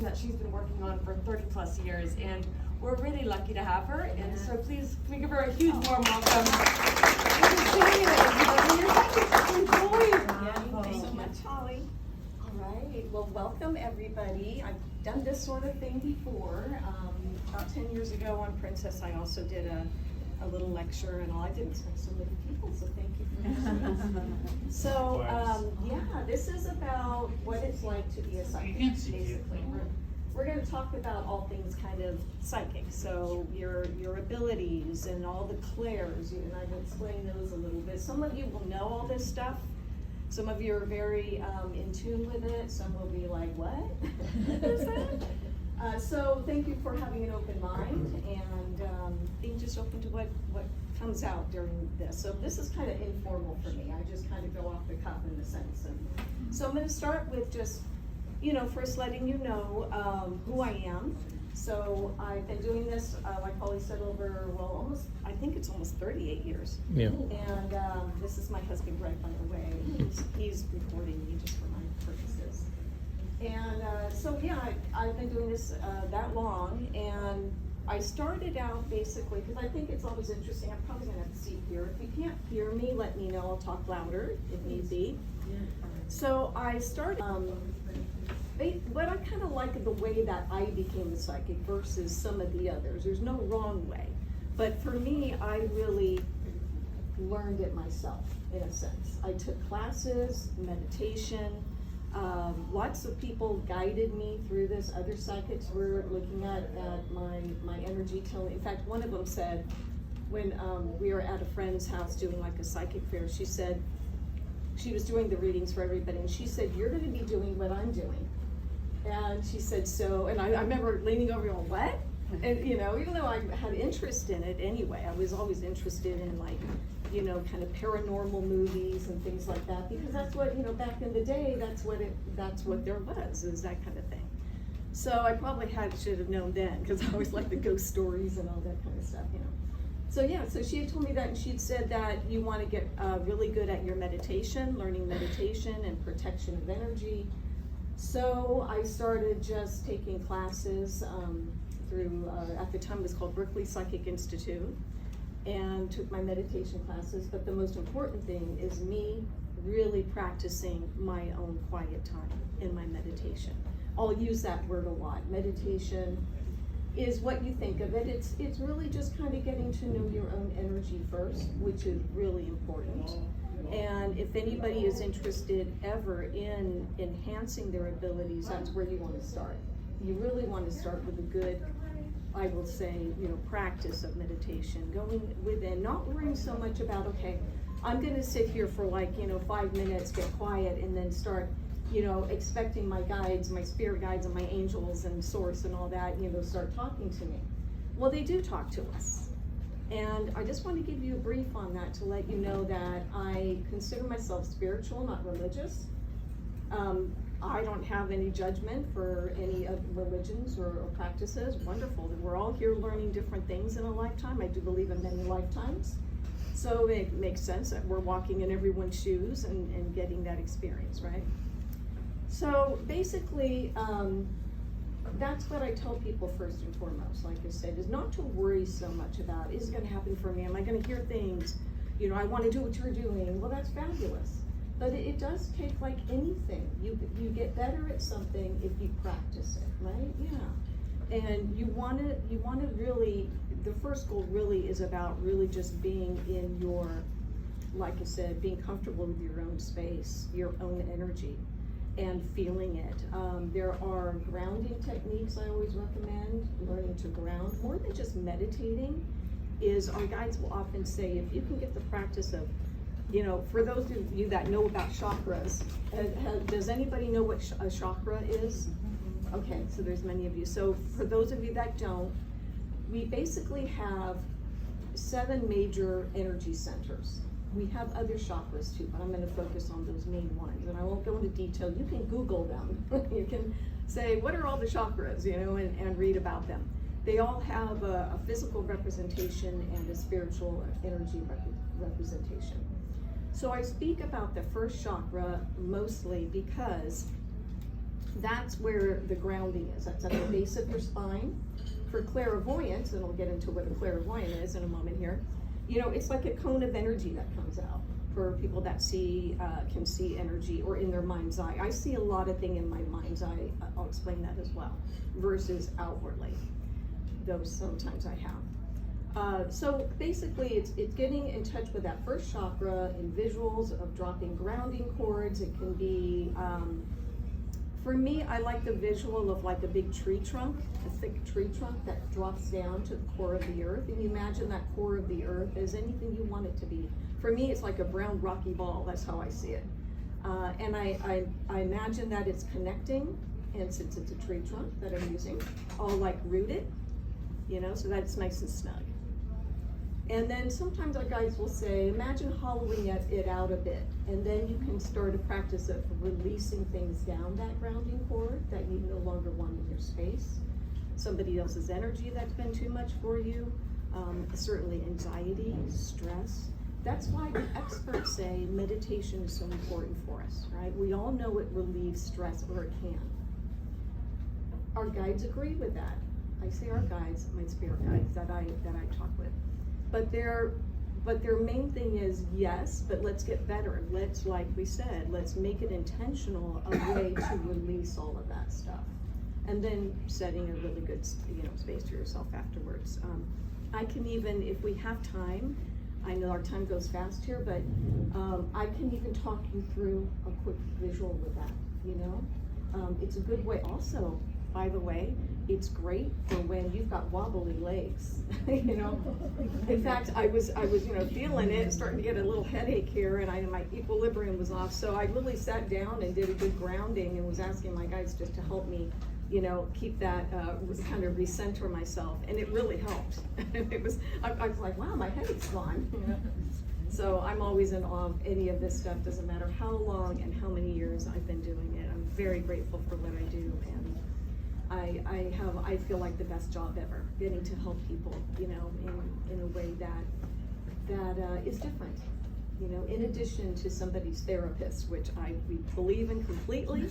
that she's been working on for 30 plus years, and we're really lucky to have her. And so please, we give her a huge warm welcome. Thank you so much, Holly. All right, well, welcome everybody. I've done this sort of thing before. About 10 years ago on Princess, I also did a little lecture and all. I didn't expect so many people, so thank you for having me. So, yeah, this is about what it's like to be a psychic, basically. We're going to talk about all things kind of psychic, so your abilities and all the clairs, and I've explained those a little bit. Some of you will know all this stuff. Some of you are very in tune with it. Some will be like, what? What is that? So thank you for having an open mind and being just open to what comes out during this. So this is kind of informal for me. I just kind of go off the cuff in a sense. And so I'm going to start with just, first letting you know who I am. So I've been doing this, like Holly said, over, I think it's almost 38 years. Yeah. And this is my husband, Greg, by the way. He's recording me just for my purposes. And so, yeah, I've been doing this that long. And I started out basically, because I think it's always interesting. I'm probably going to have a seat here. If you can't hear me, let me know. I'll talk louder if need be. So I started, what I kind of like the way that I became a psychic versus some of the others. There's no wrong way. But for me, I really learned it myself, in a sense. I took classes, meditation. Lots of people guided me through this. Other psychics were looking at my energy telling. In fact, one of them said, when we were at a friend's house doing like a psychic fair, she said, she was doing the readings for everybody, and she said, you're going to be doing what I'm doing. And she said, so, and I remember leaning over going, what? And, even though I had interest in it anyway, I was always interested in kind of paranormal movies and things like that, because that's what, back in the day, that's what there was, is that kind of thing. So I probably should have known then, because I always liked the ghost stories and all that kind of stuff, So yeah, so she had told me that, and she'd said that you want to get really good at your meditation, learning meditation and protection of energy. So I started just taking classes through, at the time it was called Berkeley Psychic Institute, and took my meditation classes. But the most important thing is me really practicing my own quiet time in my meditation. I'll use that word a lot. Meditation is what you think of it. It's really just kind of getting to know your own energy first, which is really important. And if anybody is interested ever in enhancing their abilities, that's where you want to start. You really want to start with a good, I will say, practice of meditation, going within, not worrying so much about, okay, I'm going to sit here for 5 minutes, get quiet, and then start, expecting my guides, my spirit guides and my angels and source and all that, start talking to me. Well, they do talk to us. And I just want to give you a brief on that to let you know that I consider myself spiritual, not religious. I don't have any judgment for any of religions or practices. Wonderful. We're all here learning different things in a lifetime. I do believe in many lifetimes. So it makes sense that we're walking in everyone's shoes and getting that experience, right? So basically, that's what I tell people first and foremost, like I said, is not to worry so much about, is it going to happen for me? Am I going to hear things? I want to do what you're doing. Well, that's fabulous. But it does take like anything. You get better at something if you practice it, right? Yeah. And you want to really, the first goal really is about really just being in your, like I said, being comfortable with your own space, your own energy, and feeling it. There are grounding techniques I always recommend, learning to ground. More than just meditating, is our guides will often say, if you can get the practice of, for those of you that know about chakras, does anybody know what a chakra is? Okay, so there's many of you. So for those of you that don't, we basically have 7 major energy centers. We have other chakras too, but I'm going to focus on those main ones, and I won't go into detail. You can Google them. You can say, what are all the chakras, and read about them. They all have a physical representation and a spiritual energy representation. So I speak about the first chakra mostly because That's where the grounding is. That's at the base of your spine. For clairvoyance, and I'll get into what a clairvoyant is in a moment here, you know, it's like a cone of energy that comes out for people that see, can see energy or in their mind's eye. I see a lot of things in my mind's eye, I'll explain that as well, versus outwardly, though sometimes I have. So basically it's getting in touch with that first chakra in visuals of dropping grounding cords. It can be, for me, I like the visual of like a big tree trunk, a thick tree trunk that drops down to the core of the earth. And you imagine that core of the earth as anything you want it to be. For me, it's like a brown rocky ball. That's how I see it. And I imagine that it's connecting, and since it's a tree trunk that I'm using, all like rooted, you know, so that's nice and snug. And then sometimes our guides will say, imagine hollowing it out a bit, and then you can start a practice of releasing things down that grounding cord that you no longer want in your space. Somebody else's energy that's been too much for you, certainly anxiety, stress. That's why the experts say meditation is so important for us, right? We all know it relieves stress, or it can. Our guides agree with that. I say our guides, my spirit guides that I talk with. But their main thing is, yes, but let's get better. Let's, like we said, let's make it intentional, a way to release all of that stuff. And then setting a really good, you know, space to yourself afterwards. I can even, if we have time, I know our time goes fast here, but I can even talk you through a quick visual with that, you know? It's a good way also, by the way, it's great for when you've got wobbly legs, you know? In fact, I was, you know, feeling it, starting to get a little headache here, and my equilibrium was off, so I really sat down and did a good grounding and was asking my guides just to help me, you know, keep that, kind of recenter myself, and it really helped. It was, I was like, wow, my headache's gone, you know? So I'm always in awe of any of this stuff, doesn't matter how long and how many years I've been doing it. I'm very grateful for what I do, and I feel like the best job ever, getting to help people, you know, in a way that is different. You know, in addition to somebody's therapist, which we believe in completely.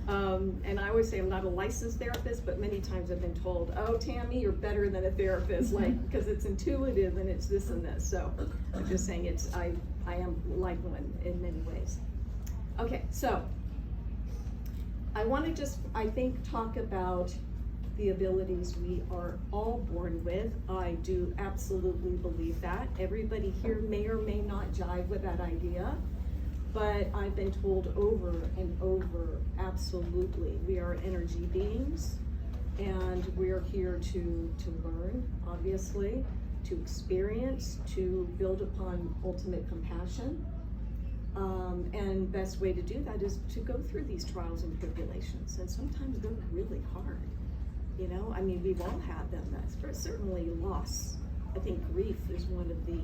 And I always say I'm not a licensed therapist, but many times I've been told, oh, Tammy, you're better than a therapist, like, because it's intuitive and it's this and this. So I'm just saying I am like one in many ways. Okay, so I want to just, I think, talk about the abilities we are all born with. I do absolutely believe that. Everybody here may or may not jive with that idea, but I've been told over and over, absolutely. We are energy beings, and we're here to learn, obviously, to experience, to build upon ultimate compassion. And best way to do that is to go through these trials and tribulations, and sometimes they're really hard. You know, I mean, we've all had them. That's certainly loss. I think grief is one of the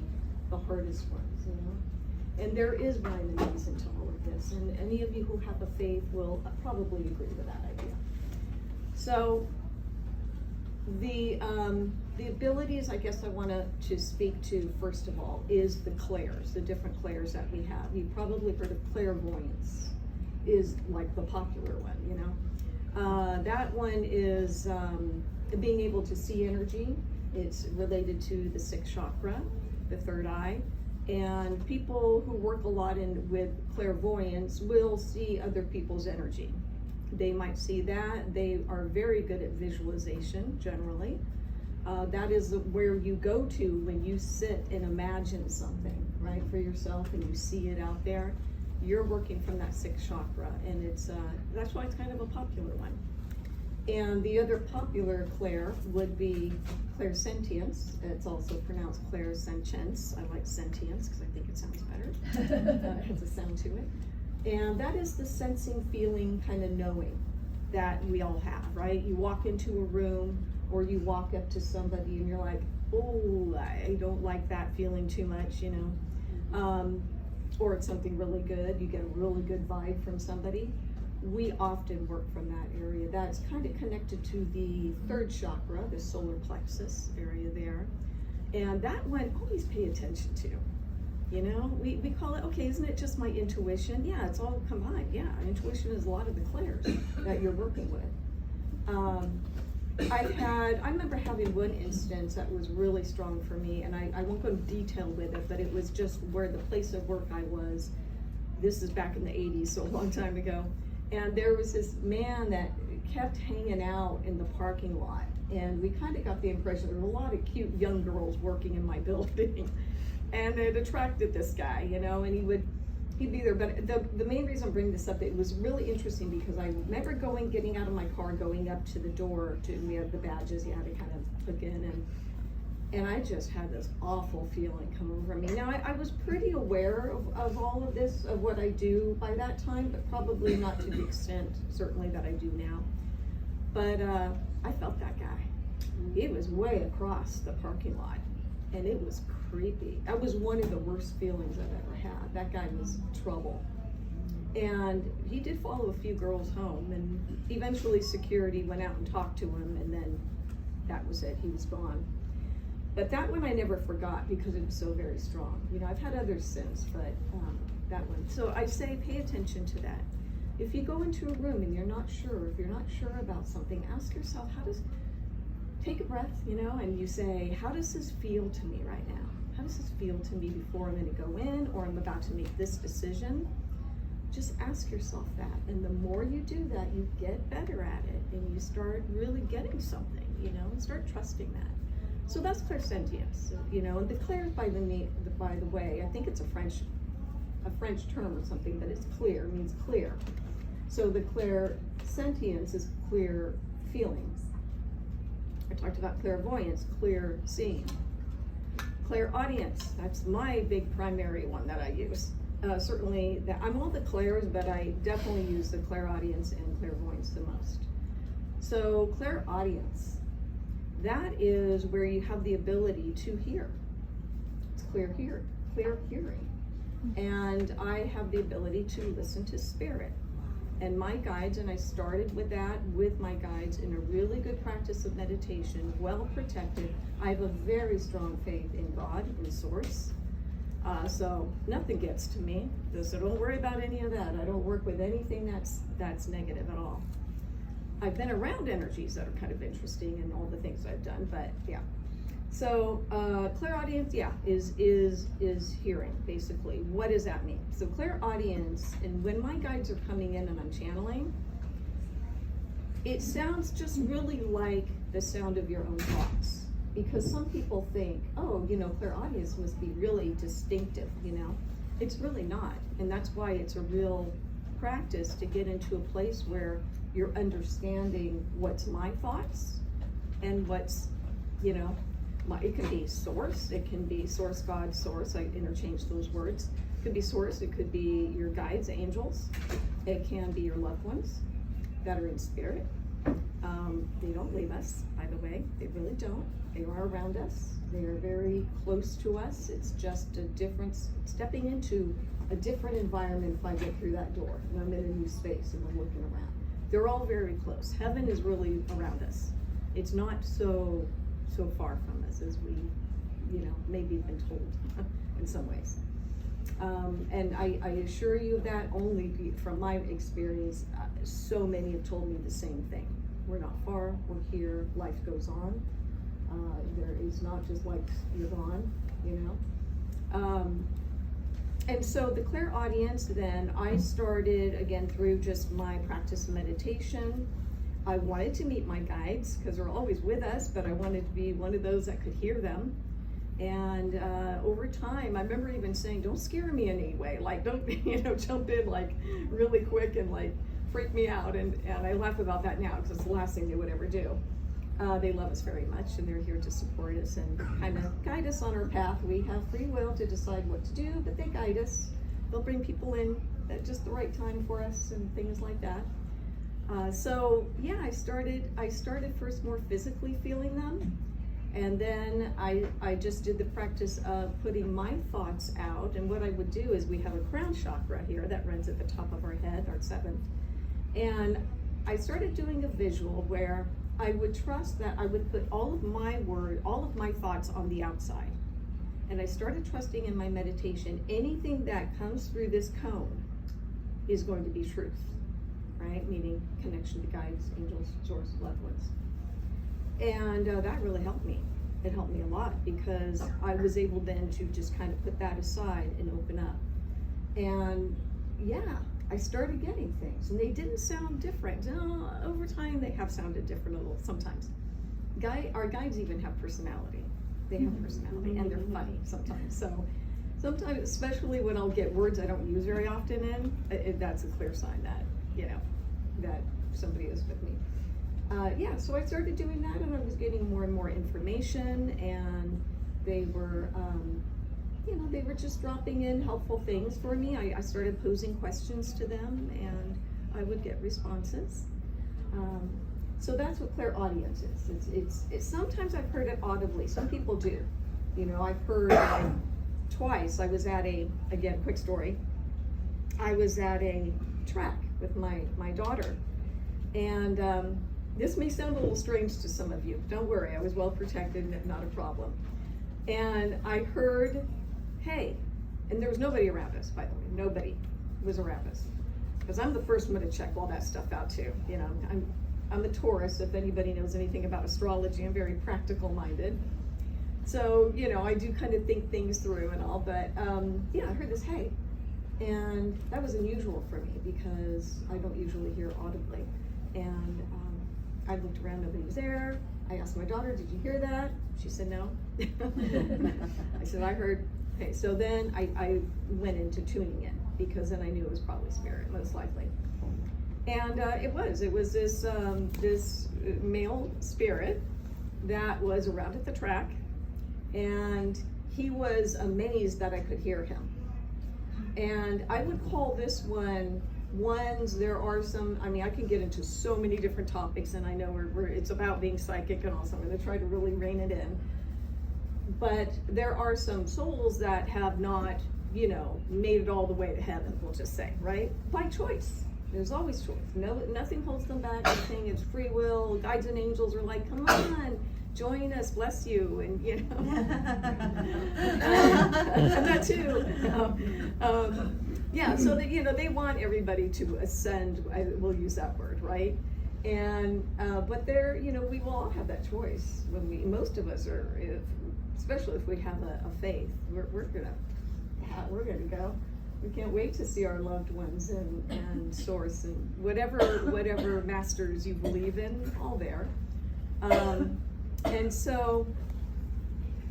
hardest ones, you know. And there is rhyme and reason to all of this. And any of you who have a faith will probably agree with that idea. So the abilities, I guess I want to speak to first of all is the clairs, the different clairs that we have. You probably heard of clairvoyance, is like the popular one, you know. That one is being able to see energy. It's related to the sixth chakra, the third eye. And people who work a lot with clairvoyance will see other people's energy. They might see that. They are very good at visualization, generally. That is where you go to when you sit and imagine something, right, for yourself, and you see it out there. You're working from that sixth chakra, and it's that's why it's kind of a popular one. And the other popular clair would be clairsentience. It's also pronounced clairsentience. I like sentience because I think it sounds better. It has a sound to it. And that is the sensing, feeling, kind of knowing that we all have, right? You walk into a room, or you walk up to somebody and you're like, oh, I don't like that feeling too much, you know. Or it's something really good, you get a really good vibe from somebody. We often work from that area. That's kind of connected to the third chakra, the solar plexus area there. And that one, always pay attention to. You know, we call it, okay, isn't it just my intuition? Yeah, it's all combined. Yeah, intuition is a lot of the clairs that you're working with. I remember having one instance that was really strong for me, and I won't go into detail with it, but it was just where the place of work I was. This is back in the 80s, so a long time ago. And there was this man that kept hanging out in the parking lot. And we kind of got the impression there were a lot of cute young girls working in my building. And it attracted this guy, you know, and he'd be there. But the main reason I'm bringing this up, it was really interesting because I remember getting out of my car, going up to the door we had the badges you had to kind of click in, and I just had this awful feeling come over me. Now, I was pretty aware of all of this, of what I do by that time, but probably not to the extent, certainly, that I do now. But I felt that guy. He was way across the parking lot, and it was creepy. That was one of the worst feelings I've ever had. That guy was trouble. And he did follow a few girls home, and eventually security went out and talked to him, and then that was it. He was gone. But that one I never forgot because it was so very strong. You know, I've had others since, but that one. So I say pay attention to that. If you go into a room and you're not sure, if you're not sure about something, ask yourself, take a breath, you know, and you say, how does this feel to me right now? How does this feel to me before I'm going to go in or I'm about to make this decision? Just ask yourself that. And the more you do that, you get better at it and you start really getting something, you know, and start trusting that. So that's clairsentience, you know, and the clair, by the way, I think it's a French term or something, but it's clear, means clear. So the clairsentience is clear feelings. I talked about clairvoyance, clear seeing. Clairaudience, that's my big primary one that I use. Certainly, I'm all the clairs, but I definitely use the clairaudience and clairvoyance the most. So clairaudience, that is where you have the ability to hear. It's clear hearing. And I have the ability to listen to spirit. And my guides, and I started with that with my guides in a really good practice of meditation, well protected. I have a very strong faith in God, in Source. So nothing gets to me. So don't worry about any of that. I don't work with anything that's negative at all. I've been around energies that are kind of interesting and all the things I've done, but yeah. So clairaudience, yeah, is hearing, basically. What does that mean? So clairaudience, and when my guides are coming in and I'm channeling, it sounds just really like the sound of your own thoughts. Because some people think, oh, you know, clairaudience must be really distinctive, you know. It's really not. And that's why it's a real practice to get into a place where you're understanding what's my thoughts and what's, you know, it can be source, it can be source, God, source, I interchange those words. It could be source, it could be your guides, angels. It can be your loved ones that are in spirit. They don't leave us, by the way, they really don't. They are around us, they are very close to us. It's just a difference, stepping into a different environment if I get through that door and I'm in a new space and I'm looking around. They're all very close. Heaven is really around us. It's not so far from us as we, you know, maybe been told in some ways. And I assure you of that only from my experience. So many have told me the same thing. We're not far, we're here, life goes on. There is not just like you're gone, you know. And so the clairaudience, then I started again through just my practice of meditation. I wanted to meet my guides because they're always with us, but I wanted to be one of those that could hear them. And over time, I remember even saying, don't scare me in any way. Like, don't, you know, jump in like really quick and like freak me out. And I laugh about that now because it's the last thing they would ever do. They love us very much and they're here to support us and kind of guide us on our path. We have free will to decide what to do, but they guide us. They'll bring people in at just the right time for us and things like that. So yeah, I started first more physically feeling them. And then I just did the practice of putting my thoughts out. And what I would do is we have a crown chakra here that runs at the top of our head, our seventh. And I started doing a visual where I would trust that I would put all of my thoughts on the outside. And I started trusting in my meditation, anything that comes through this cone is going to be truth, right? Meaning connection to guides, angels, source, loved ones. And that really helped me. It helped me a lot because I was able then to just kind of put that aside and open up. And yeah, I started getting things, and they didn't sound different. Over time, they have sounded different a little sometimes. Our guides even have personality. They have personality, and they're funny sometimes. So sometimes, especially when I'll get words I don't use very often that's a clear sign that, that somebody is with me. Yeah, so I started doing that, and I was getting more and more information, and they were, they were just dropping in helpful things for me. I started posing questions to them, and I would get responses. So that's what clairaudience is. It's sometimes I've heard it audibly. Some people do. I've heard twice. I was at again, quick story. I was at a track with my daughter, and this may sound a little strange to some of you. Don't worry, I was well protected, not a problem. And I heard, hey, and there was nobody around us, by the way. Nobody was around us. Because I'm the first one to check all that stuff out too. I'm a Taurus, if anybody knows anything about astrology. I'm very practical minded. So, I do kind of think things through and all, but I heard this, hey. And that was unusual for me because I don't usually hear audibly. And I looked around, nobody was there. I asked my daughter, did you hear that? She said no. I said, I heard. Okay, so then I went into tuning in because then I knew it was probably spirit, most likely. And it was this male spirit that was around at the track, and he was amazed that I could hear him. And I would call this ones, there are some, I can get into so many different topics, and I know it's about being psychic and all, so I'm going to try to really rein it in. But there are some souls that have not, made it all the way to heaven, we'll just say, right? By choice. There's always choice. Nothing holds them back. Everything is free will. Guides and angels are like, come on, join us, bless you, and and that too. Yeah, so that they want everybody to ascend. We'll use that word, right? And but we will all have that choice when most of us are, especially if we have a faith, we're gonna go. We can't wait to see our loved ones and source and whatever masters you believe in, all there. And so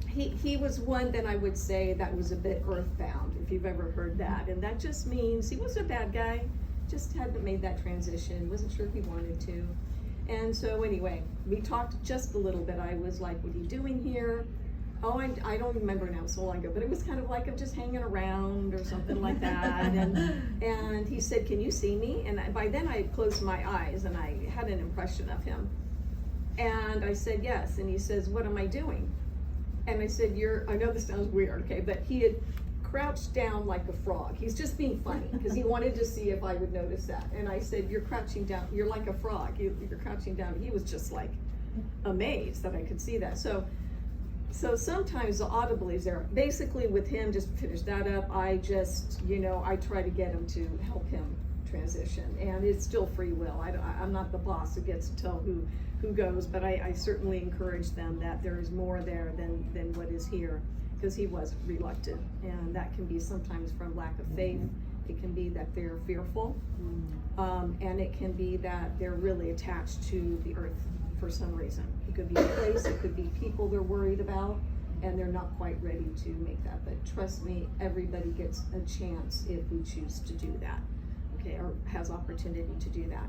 he was one that I would say that was a bit earthbound, if you've ever heard that. And that just means he wasn't a bad guy, just hadn't made that transition, wasn't sure if he wanted to. And so anyway, we talked just a little bit. I was like, what are you doing here? Oh, I don't remember now, so long ago, but it was kind of like I'm just hanging around or something like that. And he said, can you see me? And by then I had closed my eyes and I had an impression of him. And I said, yes. And he says, what am I doing? And I said, I know this sounds weird, okay, but he had crouched down like a frog. He's just being funny because he wanted to see if I would notice that. And I said, you're crouching down, you're like a frog, you're crouching down. He was just like amazed that I could see that. So sometimes the audibly is there. Basically with him, just to finish that up, I just, I try to get him to help him transition. And it's still free will. I'm not the boss who gets to tell who goes, but I certainly encourage them that there is more there than what is here, because he was reluctant. And that can be sometimes from lack of faith. It can be that they're fearful. And it can be that they're really attached to the earth for some reason. It could be a place, it could be people they're worried about, and they're not quite ready to make that. But trust me, everybody gets a chance if we choose to do that, okay, or has opportunity to do that.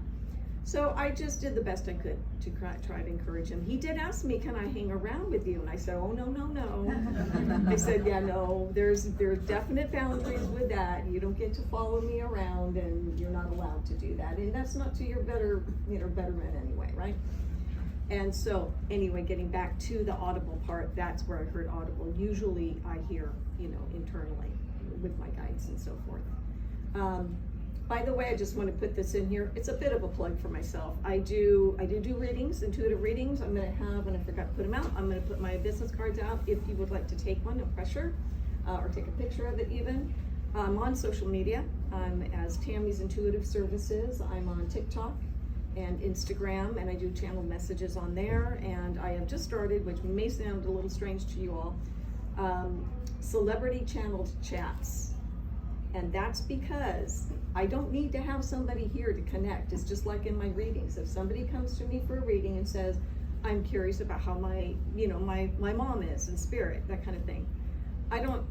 So I just did the best I could to try to encourage him. He did ask me, can I hang around with you? And I said, oh, no. I said, yeah, no, there's definite boundaries with that. You don't get to follow me around, and you're not allowed to do that. And that's not to your betterment anyway, right? And so anyway, getting back to the audible part, that's where I heard audible. Usually I hear, internally with my guides and so forth. by the way, I just want to put this in here. It's a bit of a plug for myself. I do readings, intuitive readings. I'm going to have, and I forgot to put them out, I'm going to put my business cards out if you would like to take one, no pressure, or take a picture of it even. I'm on social media. I'm as Tammy's Intuitive Services. I'm on TikTok and Instagram, and I do channel messages on there. And I have just started, which may sound a little strange to you all, celebrity channeled chats. And that's because I don't need to have somebody here to connect. It's just like in my readings. If somebody comes to me for a reading and says, I'm curious about how my mom is in spirit, that kind of thing. I don't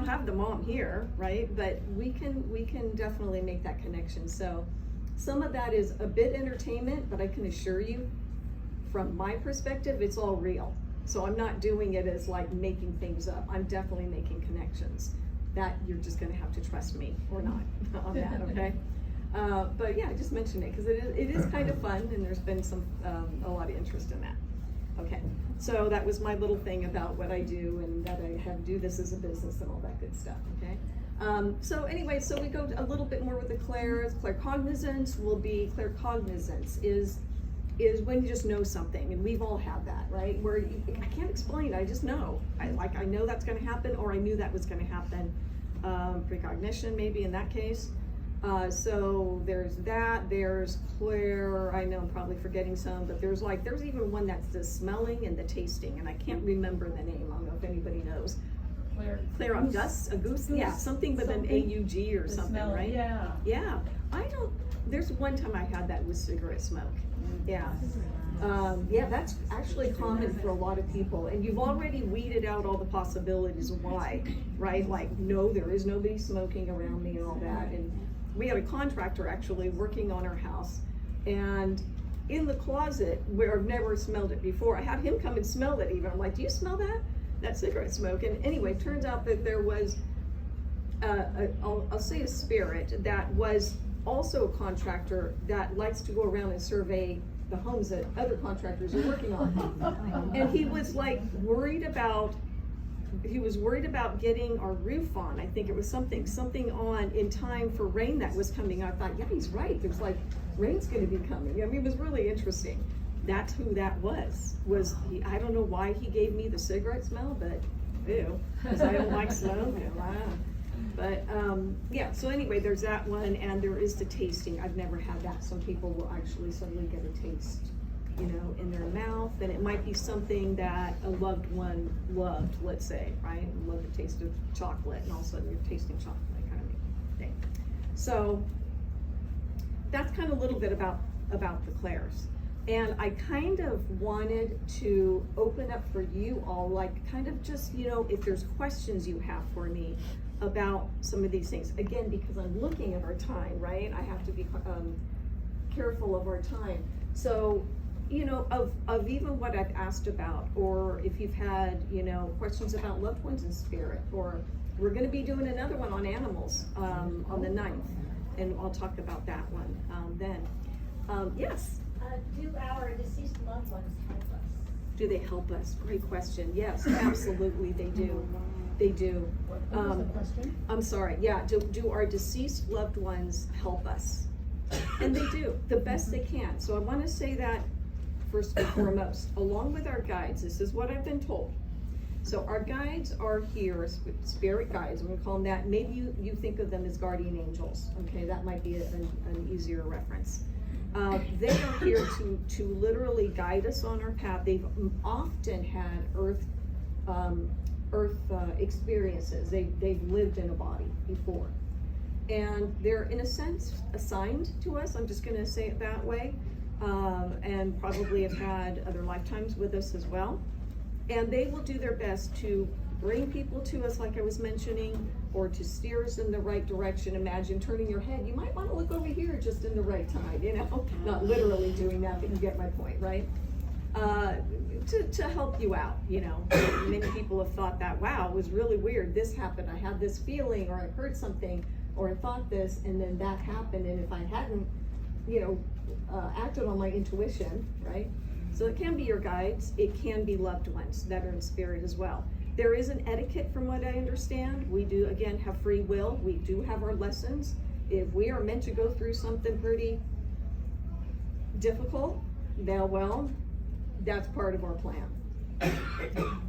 have the mom here, right? But we can definitely make that connection. So some of that is a bit entertainment, but I can assure you, from my perspective, it's all real. So I'm not doing it as like making things up. I'm definitely making connections. That you're just going to have to trust me or not on that, okay? But yeah, I just mentioned it because it is kind of fun, and there's been a lot of interest in that. Okay, so that was my little thing about what I do and that I do this as a business and all that good stuff, okay? So anyway, so we go a little bit more with the clairs. Claircognizance is when you just know something, and we've all had that, right? Where I can't explain, I just know. I know that's gonna happen, or I knew that was gonna happen. Precognition, maybe in that case. So there's that, there's clair, I know I'm probably forgetting some, but there's even one that's the smelling and the tasting, and I can't remember the name. I don't know if anybody knows. Clairaugus, yeah, something with an AUG or something, smell, right? Yeah. Yeah, there's one time I had that with cigarette smoke. Yeah. Yeah, that's actually common for a lot of people, and you've already weeded out all the possibilities of why, right? Like, no, there is nobody smoking around me and all that. And we had a contractor actually working on our house, and in the closet where I've never smelled it before, I had him come and smell it even. I'm like, do you smell that cigarette smoke? And anyway, turns out that there was, I'll say a spirit that was also a contractor that likes to go around and survey the homes that other contractors are working on. And he was like worried about getting our roof on. I think it was something on in time for rain that was coming. I thought, yeah, he's right. There's like, rain's gonna be coming. I mean, it was really interesting. That's who that was he. I don't know why he gave me the cigarette smell, but ew, because I don't like smoke. But yeah, so anyway, there's that one, and there is the tasting. I've never had that. Some people will actually suddenly get a taste, in their mouth, and it might be something that a loved one loved, let's say, right? Love the taste of chocolate, and all of a sudden you're tasting chocolate, kind of thing. So that's kind of a little bit about the clairs. And I kind of wanted to open up for you all, like kind of just, if there's questions you have for me about some of these things. Again, because I'm looking at our time, right? I have to be careful of our time. So, of even what I've asked about, or if you've had, questions about loved ones in spirit, or we're gonna be doing another one on animals on the 9th, and I'll talk about that one then. Yes? Do our deceased loved ones help us? Do they help us? Great question. Yes, absolutely they do. They do. What was the question? I'm sorry. Yeah. Do our deceased loved ones help us? And they do the best they can. So I want to say that first and foremost, along with our guides. This is what I've been told. So our guides are here, spirit guides. I'm going to call them that. Maybe you think of them as guardian angels. Okay, that might be an easier reference. They are here to literally guide us on our path. They've often had earth experiences. They've lived in a body before, and they're in a sense assigned to us. I'm just going to say it that way, and probably have had other lifetimes with us as well. And they will do their best to bring people to us, like I was mentioning, or to steer us in the right direction. Imagine turning your head. You might want to look over here just in the right time, not literally doing that, but you get my point, right? To help you out, Many people have thought that, wow, it was really weird. This happened. I had this feeling, or I heard something, or I thought this, and then that happened. And if I hadn't, acted on my intuition, right? So it can be your guides. It can be loved ones that are in spirit as well. There is an etiquette from what I understand. We do, again, have free will. We do have our lessons. if we are meant to go through something pretty difficult, well, that's part of our plan.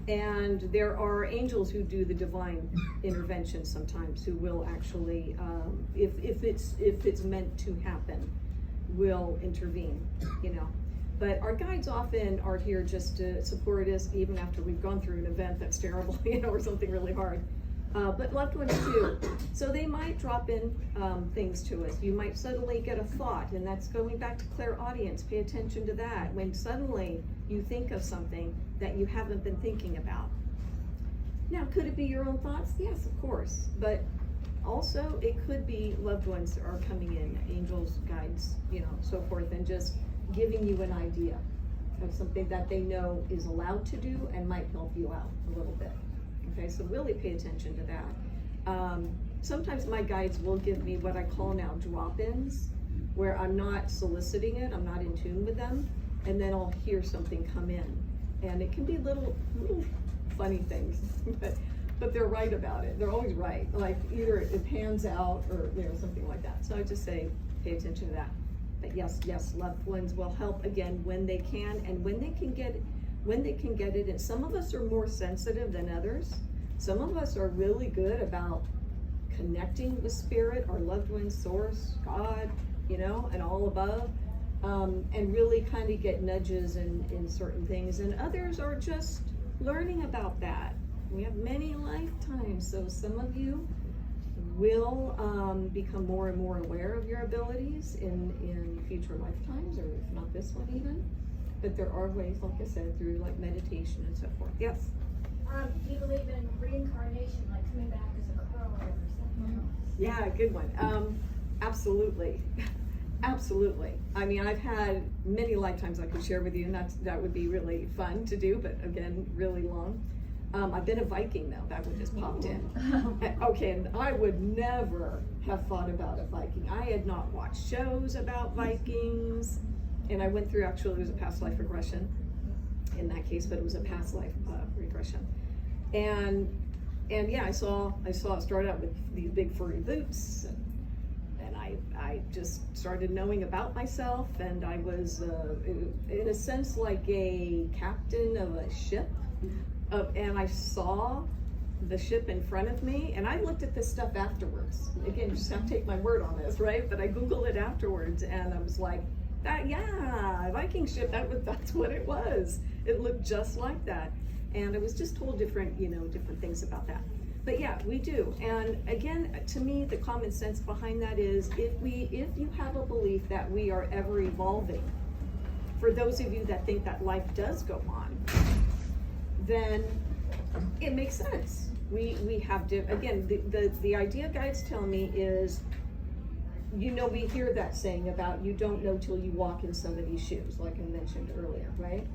And there are angels who do the divine intervention sometimes, who will actually, if it's meant to happen, will intervene, you know. But our guides often are here just to support us, even after we've gone through an event that's terrible, you know, or something really hard. But loved ones too. So they might drop in things to us. You might suddenly get a thought, and that's going back to clairaudience. Pay attention to that. When suddenly you think of something that you haven't been thinking about. Now, could it be your own thoughts? Yes, of course. But also, it could be loved ones that are coming in, angels, guides, you know, so forth, and just giving you an idea of something that they know is allowed to do and might help you out a little bit. Okay, so really pay attention to that. Sometimes my guides will give me what I call now drop-ins, where I'm not soliciting it, I'm not in tune with them, and then I'll hear something come in. And it can be little funny things, but they're right about it. They're always right. Like either it pans out or, you know, something like that. So I just say, pay attention to that. But yes, loved ones will help again when they can, and when they can get it. And some of us are more sensitive than others. Some of us are really good about connecting with spirit, our loved ones, source, God, you know, and all above, and really kind of get nudges in certain things. And others are just learning about that. We have many lifetimes, so some of you will become more and more aware of your abilities in future lifetimes, or if not this one even. But there are ways, like I said, through like meditation and so forth. Yes? Do you believe in reincarnation, like coming back as a crow or something else? Yeah, good one. Absolutely. Absolutely. I mean, I've had many lifetimes I could share with you, and that would be really fun to do, but again, really long. I've been a Viking though, that one just popped in. Okay, and I would never have thought about a Viking. I had not watched shows about Vikings, and I went through, actually, it was a past life regression in that case, but it was a past life regression. And yeah, I saw it start out with these big furry boots, and I just started knowing about myself, and I was, in a sense, like a captain of a ship. And I saw the ship in front of me, and I looked at this stuff afterwards. Again, you just have to take my word on this, right? But I Googled it afterwards, and I was like, yeah, Viking ship, that's what it was. It looked just like that. And I was just told different things about that. But yeah, we do. And again, to me, the common sense behind that is if you have a belief that we are ever evolving, for those of you that think that life does go on, then it makes sense. We have to, again, the idea guides tell me is, you know, we hear that saying about you don't know till you walk in somebody's shoes, like I mentioned earlier, right?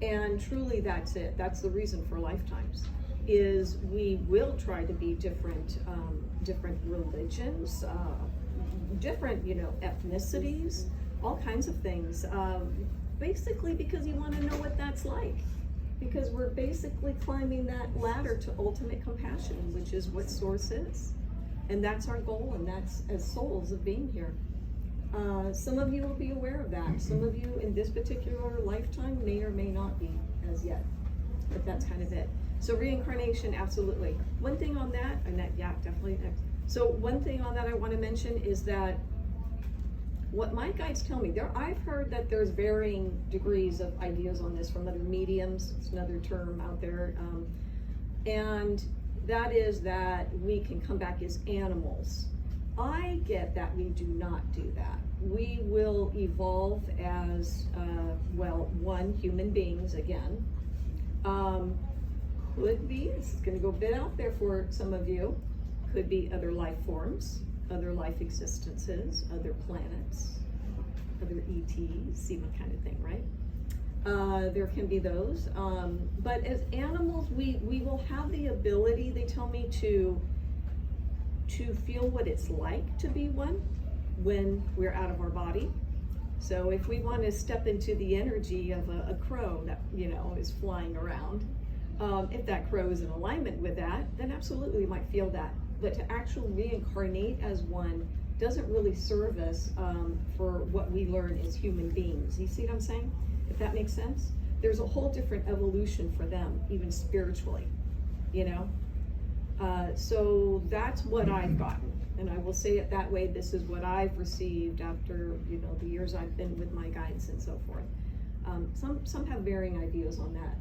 And truly that's it. That's the reason for lifetimes, is we will try to be different religions, different, ethnicities, all kinds of things, basically because you want to know what that's like. Because we're basically climbing that ladder to ultimate compassion, which is what Source is. And that's our goal, and that's as souls of being here. Some of you will be aware of that. Some of you in this particular lifetime may or may not be as yet. But that's kind of it. So reincarnation, absolutely. One thing on that, yeah, definitely. So one thing on that I want to mention is that what my guides tell me, I've heard that there's varying degrees of ideas on this from other mediums. It's another term out there. And that is that we can come back as animals. I get that we do not do that. We will evolve as, human beings again. Could be, this is going to go a bit out there for some of you, could be other life forms, other life existences, other planets, other ETs, see what kind of thing, right? There can be those. But as animals, we will have the ability, they tell me, to feel what it's like to be one when we're out of our body. So if we want to step into the energy of a crow that, is flying around, if that crow is in alignment with that, then absolutely we might feel that. But to actually reincarnate as one doesn't really serve us for what we learn as human beings. You see what I'm saying? If that makes sense? There's a whole different evolution for them, even spiritually, you know? So that's what I've gotten. And I will say it that way. This is what I've received after, you know, the years I've been with my guides and so forth. Some have varying ideas on that.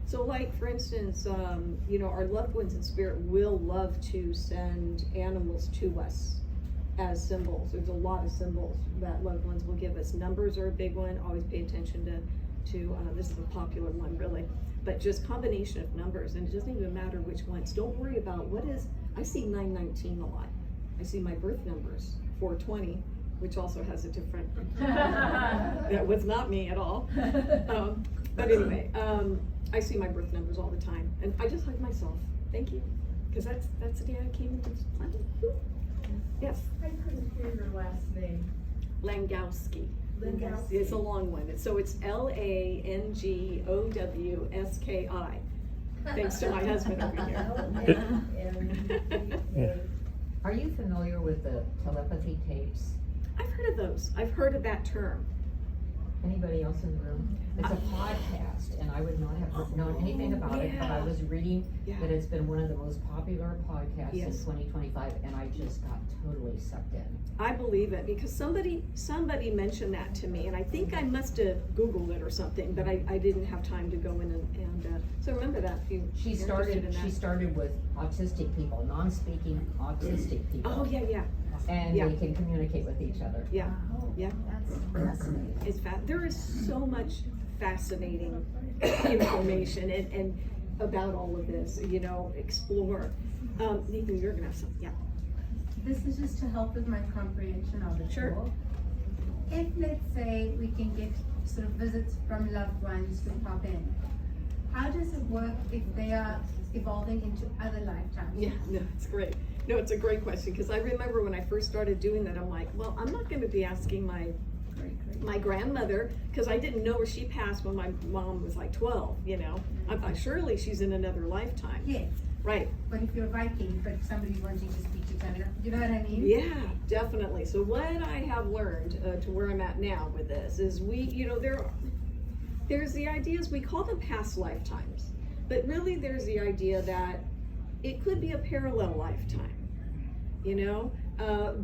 So like, for instance, you know, our loved ones in spirit will love to send animals to us as symbols. There's a lot of symbols that loved ones will give us. Numbers are a big one. Always pay attention to this is a popular one, really. But just combination of numbers, and it doesn't even matter which ones. Don't worry about what is, I see 919 a lot. I see my birth numbers, 420, which also has a different, that was not me at all. But anyway, I see my birth numbers all the time, and I just hug myself. Thank you, because that's the day I came into this planet. Yes. I couldn't hear your last name. Langowski. Langowski. It's a long one. So it's Langowski. Thanks to my husband over here. Are you familiar with the telepathy tapes? I've heard of those. I've heard of that term. Anybody else in the room? It's a podcast, and I would not have known anything about it, but I was reading that it's been one of the most popular podcasts in 2025, and I just got totally sucked in. I believe it, because somebody mentioned that to me, and I think I must have Googled it or something, but I didn't have time to go in and so remember that if you She started with autistic people, non-speaking autistic people. Oh yeah. And they can communicate with each other. Yeah. Yeah. That's fascinating. It's there is so much fascinating information and about all of this, you know, explore. Nathan, you're gonna have some, This is just to help with my comprehension of it. Sure. all. If, let's say, we can get sort of visits from loved ones to pop in, how does it work if they are evolving into other lifetimes? Yeah, no, it's great. No, it's a great question, because I remember when I first started doing that, I'm like, well, I'm not gonna be asking my grandmother, because I didn't know her. She passed when my mom was like 12, you know. I thought, surely she's in another lifetime. Yes, Right. but if you're Viking, but somebody's wanting to speak to each other, you know what I mean? Yeah, definitely. So what I have learned to where I'm at now with this is there's the ideas, we call them past lifetimes, but really there's the idea that it could be a parallel lifetime, you know,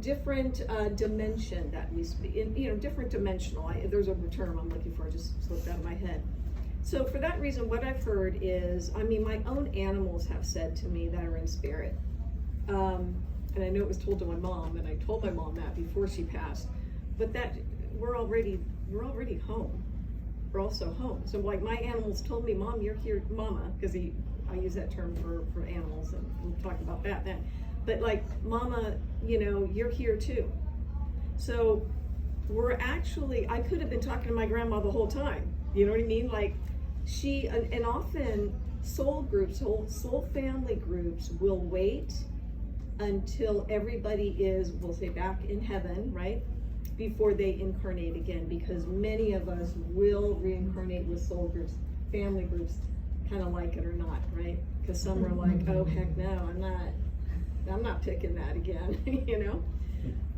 different dimension that we speak in, you know, different dimensional. There's a term I'm looking for, I just slipped out of my head. So for that reason, what I've heard is, I mean, my own animals have said to me that are in spirit. And I know it was told to my mom, and I told my mom that before she passed, but that we're already home. We're also home. So like my animals told me, Mom, you're here, Mama, because I use that term for animals, and we'll talk about that then. But like, Mama, you know, you're here too. So we're actually, I could have been talking to my grandma the whole time. You know what I mean? Like and often soul groups, soul family groups will wait until everybody is, we'll say, back in heaven, right? Before they incarnate again, because many of us will reincarnate with soul groups, family groups, kind of like it or not, right? Because some are like, oh heck no, I'm not picking that again, you know?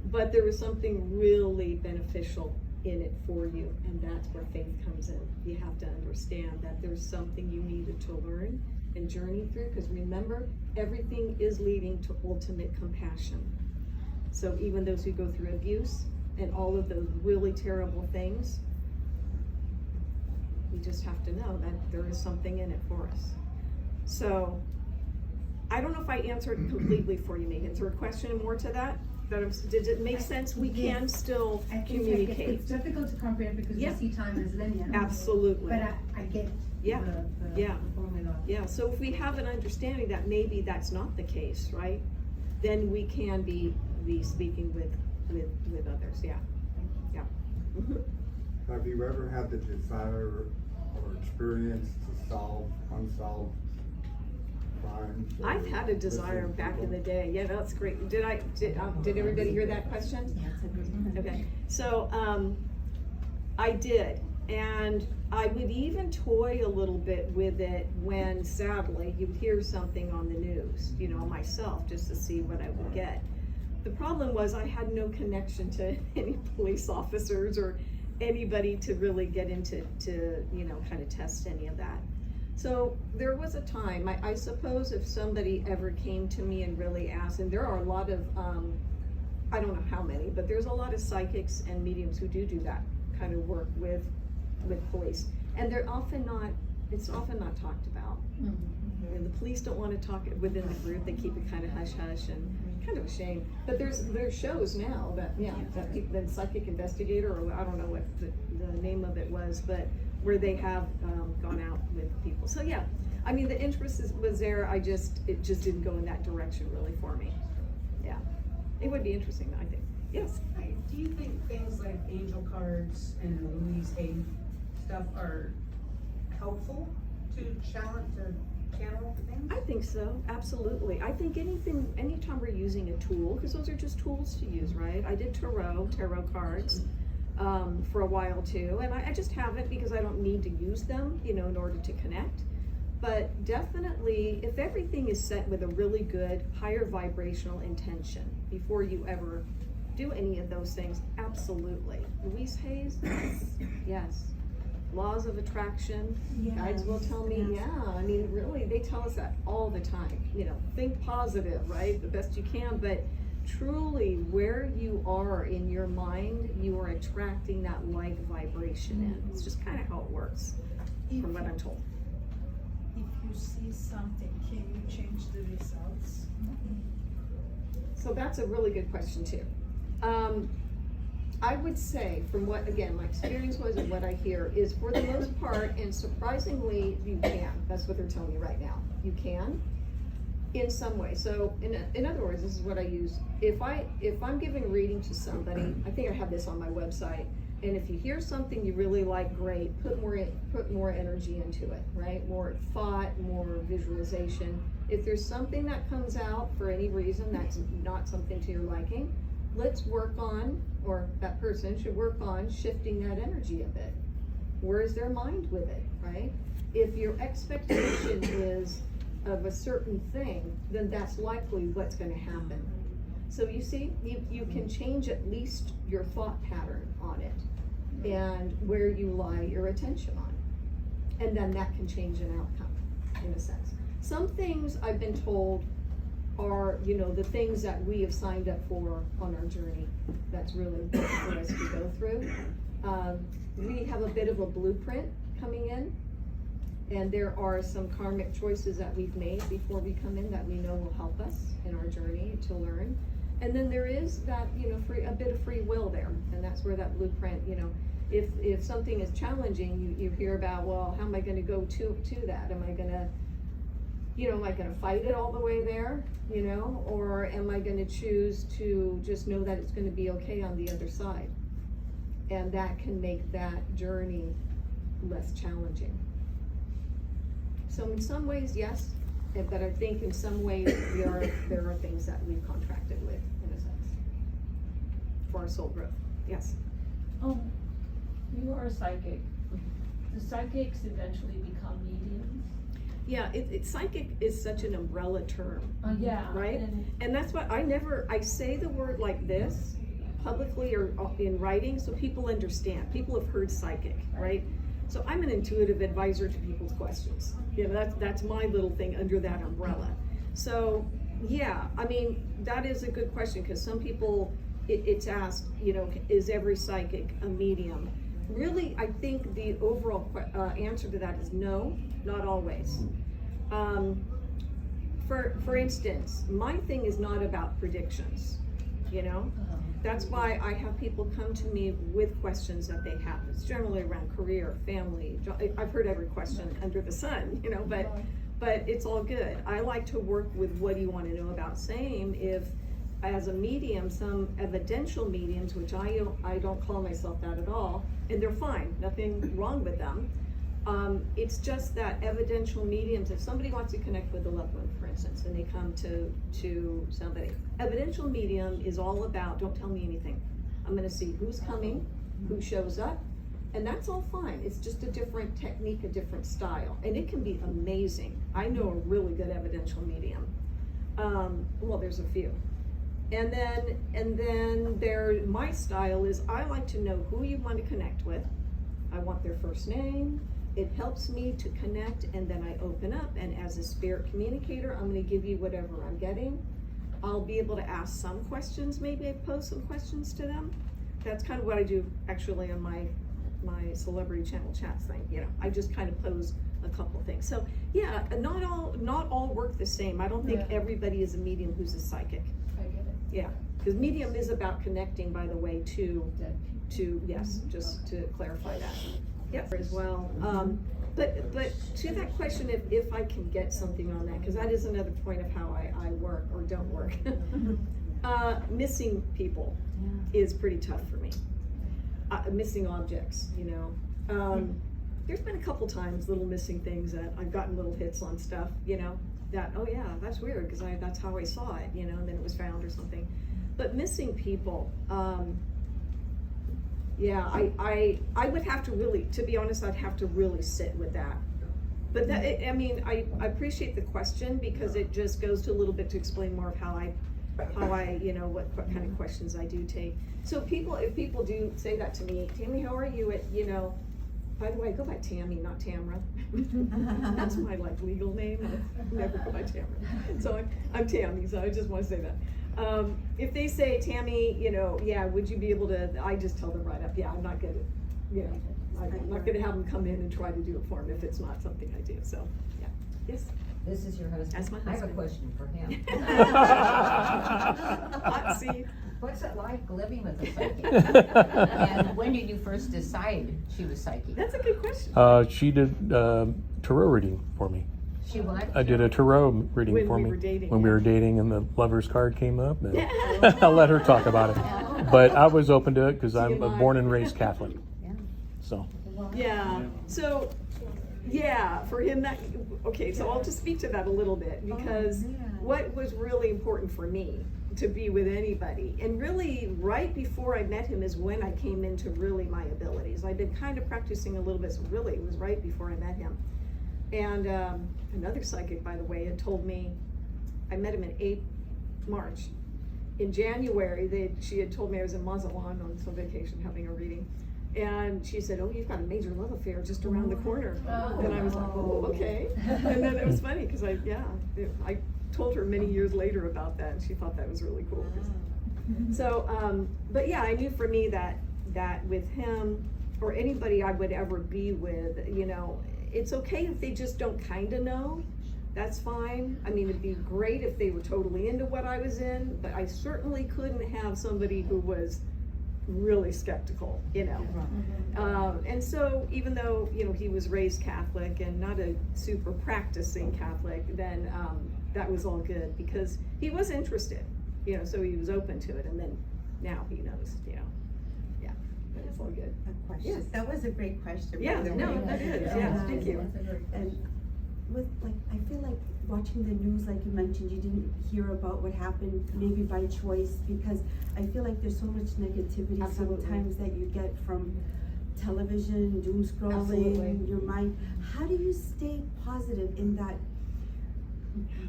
But there was something really beneficial in it for you, and that's where faith comes in. You have to understand that there's something you needed to learn and journey through, because remember, everything is leading to ultimate compassion. So even those who go through abuse and all of those really terrible things, we just have to know that there is something in it for us. So I don't know if I answered completely for you, Megan. Is there a question more to that? Did it make sense? We can still communicate. It's difficult to comprehend because we see time as linear. Absolutely. But I get the formula. Yeah, so if we have an understanding that maybe that's not the case, right? Then we can be speaking with others, yeah. Have you ever had the desire or experience to solve unsolved crimes? I've had a desire back in the day. Yeah, that's great. Did everybody hear that question? Okay, so I did, and I would even toy a little bit with it when, sadly, you'd hear something on the news, you know, myself, just to see what I would get. The problem was I had no connection to any police officers or anybody to really get into, kind of test any of that. So there was a time, I suppose if somebody ever came to me and really asked, and there are a lot of, I don't know how many, but there's a lot of psychics and mediums who do that kind of work with police. And they're often not, it's often not talked about. You know, the police don't want to talk it within the group, they keep it kind of hush-hush, and kind of a shame. But there's shows now that, that people, the psychic investigator, or I don't know what the name of it was, but where they have gone out with people. So yeah, I mean, the interest was there, it just didn't go in that direction really for me. Yeah, it would be interesting, I think. Yes? Hi, do you think things like angel cards and Louise Hay stuff are helpful to channel things? I think so, absolutely. I think anytime we're using a tool, because those are just tools to use, right? I did tarot cards for a while too, and I just haven't because I don't need to use them, in order to connect. But definitely, if everything is set with a really good, higher vibrational intention before you ever do any of those things, absolutely. Louise Hay's, yes. Laws of attraction, guides will tell me, I mean, really, they tell us that all the time. Think positive, right? The best you can, but truly, where you are in your mind, you are attracting that like vibration in. It's just kind of how it works, from what I'm told. If you see something, can you change the results? So that's a really good question too. I would say, from what, again, my experience was and what I hear, is for the most part, and surprisingly, you can. That's what they're telling me right now. You can, in some way. So, in other words, this is what I use. If I'm giving a reading to somebody, I think I have this on my website, and if you hear something you really like, great, put more energy into it, right? More thought, more visualization. If there's something that comes out for any reason that's not something to your liking, let's work on, or that person should work on shifting that energy a bit. Where is their mind with it, right? If your expectation is of a certain thing, then that's likely what's going to happen. So you see, you can change at least your thought pattern on it and where you lie your attention on. And then that can change an outcome, in a sense. Some things I've been told are, the things that we have signed up for on our journey. That's really important for us to go through. We have a bit of a blueprint coming in, and there are some karmic choices that we've made before we come in that we know will help us in our journey to learn. And then there is that, a bit of free will there, and that's where that blueprint, if something is challenging, you hear about, well, how am I going to go to that? Am I going to fight it all the way there, or am I going to choose to just know that it's going to be okay on the other side? And that can make that journey less challenging. So in some ways, yes, but I think in some ways there are things that we've contracted with, in a sense, for our soul growth. Yes? You are a psychic. Do psychics eventually become mediums? Yeah, psychic is such an umbrella term. Yeah. Right? And that's why I say the word like this publicly or in writing so people understand. People have heard psychic, right? So I'm an intuitive advisor to people's questions. That's my little thing under that umbrella. So yeah, I mean, that is a good question because some people, it's asked, is every psychic a medium? Really, I think the overall answer to that is no, not always. For instance, my thing is not about predictions, That's why I have people come to me with questions that they have. It's generally around career, family. I've heard every question under the sun, but it's all good. I like to work with what do you want to know about. Same if, as a medium, some evidential mediums, which I don't call myself that at all, and they're fine, nothing wrong with them. It's just that evidential mediums, if somebody wants to connect with a loved one, for instance, and they come to somebody, evidential medium is all about, don't tell me anything. I'm gonna see who's coming, who shows up, and that's all fine. It's just a different technique, a different style, and it can be amazing. I know a really good evidential medium. Well, there's a few. And then my style is I like to know who you want to connect with. I want their first name. It helps me to connect, and then I open up, and as a spirit communicator, I'm gonna give you whatever I'm getting. I'll be able to ask some questions, maybe I pose some questions to them. That's kind of what I do actually on my celebrity channel chats thing, you know. I just kind of pose a couple of things. So yeah, not all work the same. I don't think everybody is a medium who's a psychic. I get it. Yeah, because medium is about connecting, by the way, to yes, just to clarify that. Yep, as well. But to that question, if I can get something on that, because that is another point of how I work or don't work. Missing people is pretty tough for me. Missing objects, you know. There's been a couple times little missing things that I've gotten little hits on stuff, you know, that, oh yeah, that's weird, because that's how I saw it, you know, and then it was found or something. But missing people, yeah, I would have to really, to be honest, I'd have to really sit with that. But that, I mean, I appreciate the question, because it just goes to a little bit to explain more of how I, you know, what kind of questions I do take. So if people do say that to me, Tammy, how are you at, you know, by the way, I go by Tammy, not Tamra. That's my like legal name. I never go by Tamra. So I'm Tammy, so I just want to say that. If they say, Tammy, you know, yeah, would you be able to, I just tell them right up, yeah, I'm not gonna, you know, I'm not gonna have them come in and try to do it for them if it's not something I do, so, yeah. Yes? This is your husband? That's my I have a husband. question for him. Hot seat. What's it like living with a psychic? And when did you first decide she was psychic? That's a good question. She did tarot reading for me. She what? I did a tarot reading When for we me were dating, when we yeah. were dating, and the lover's card came up. And I'll let her talk about it. But I was open to it because I'm a born and raised Catholic. Yeah. So. Yeah, so, yeah, for him that, okay, so I'll just speak to that a little bit, because what was really important for me to be with anybody, and really right before I met him is when I came into really my abilities. I've been kind of practicing a little bit, so really it was right before I met him. And another psychic, by the way, had told me, I met him in March. In January, she had told me I was in Mazatlan on some vacation having a reading. And she said, oh, you've got a major love affair just around the corner. And I was like, oh, okay. And then it was funny, because I told her many years later about that, and she thought that was really cool. So, but yeah, I knew for me that with him, or anybody I would ever be with, you know, it's okay if they just don't kind of know. That's fine. I mean, it'd be great if they were totally into what I was in, but I certainly couldn't have somebody who was really skeptical, you know. And so even though, you know, he was raised Catholic and not a super practicing Catholic, then that was all good, because he was interested, you know, so he was open to it, and then now he knows, you know. Yeah, but it's all good. A question. Yes. That was a great question. Yeah, by the no, way. that is, yeah, thank you. And with, like, I feel like watching the news, like you mentioned, you didn't hear about what happened maybe by choice, because I feel like there's so much negativity Absolutely. sometimes that you get from television, doom scrolling, Absolutely. your mind. How do you stay positive in that?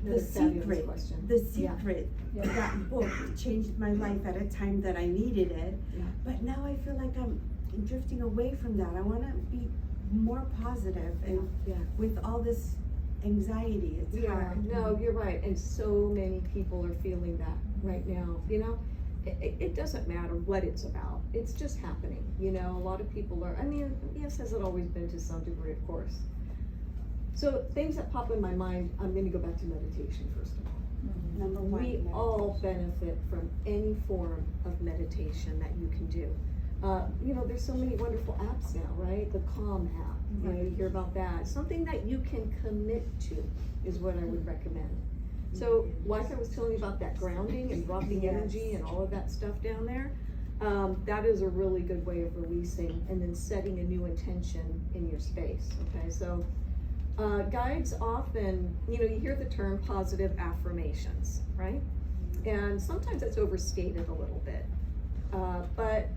Another fabulous question. The Secret, Yeah. that book changed my life at a time that I needed it. Yeah. But now I feel like I'm drifting away from that. I want to be more positive, and Yeah. with all this anxiety, it's Yeah, hard. no, you're right, and so many people are feeling that right now, you know? It doesn't matter what it's about, it's just happening, you know? A lot of people are, I mean, yes, has it always been to some degree, of course. So things that pop in my mind, I'm gonna go back to meditation first of all. Number one. We all benefit from any form of meditation that you can do. You know, there's so many wonderful apps now, right? The Calm app, you know, you hear about that. Something that you can commit to is what I would recommend. So, like I was telling you about that grounding and dropping energy and all of that stuff down there, that is a really good way of releasing and then setting a new intention in your space, okay? So, guides often, you know, you hear the term positive affirmations, right? And sometimes it's overstated a little bit, but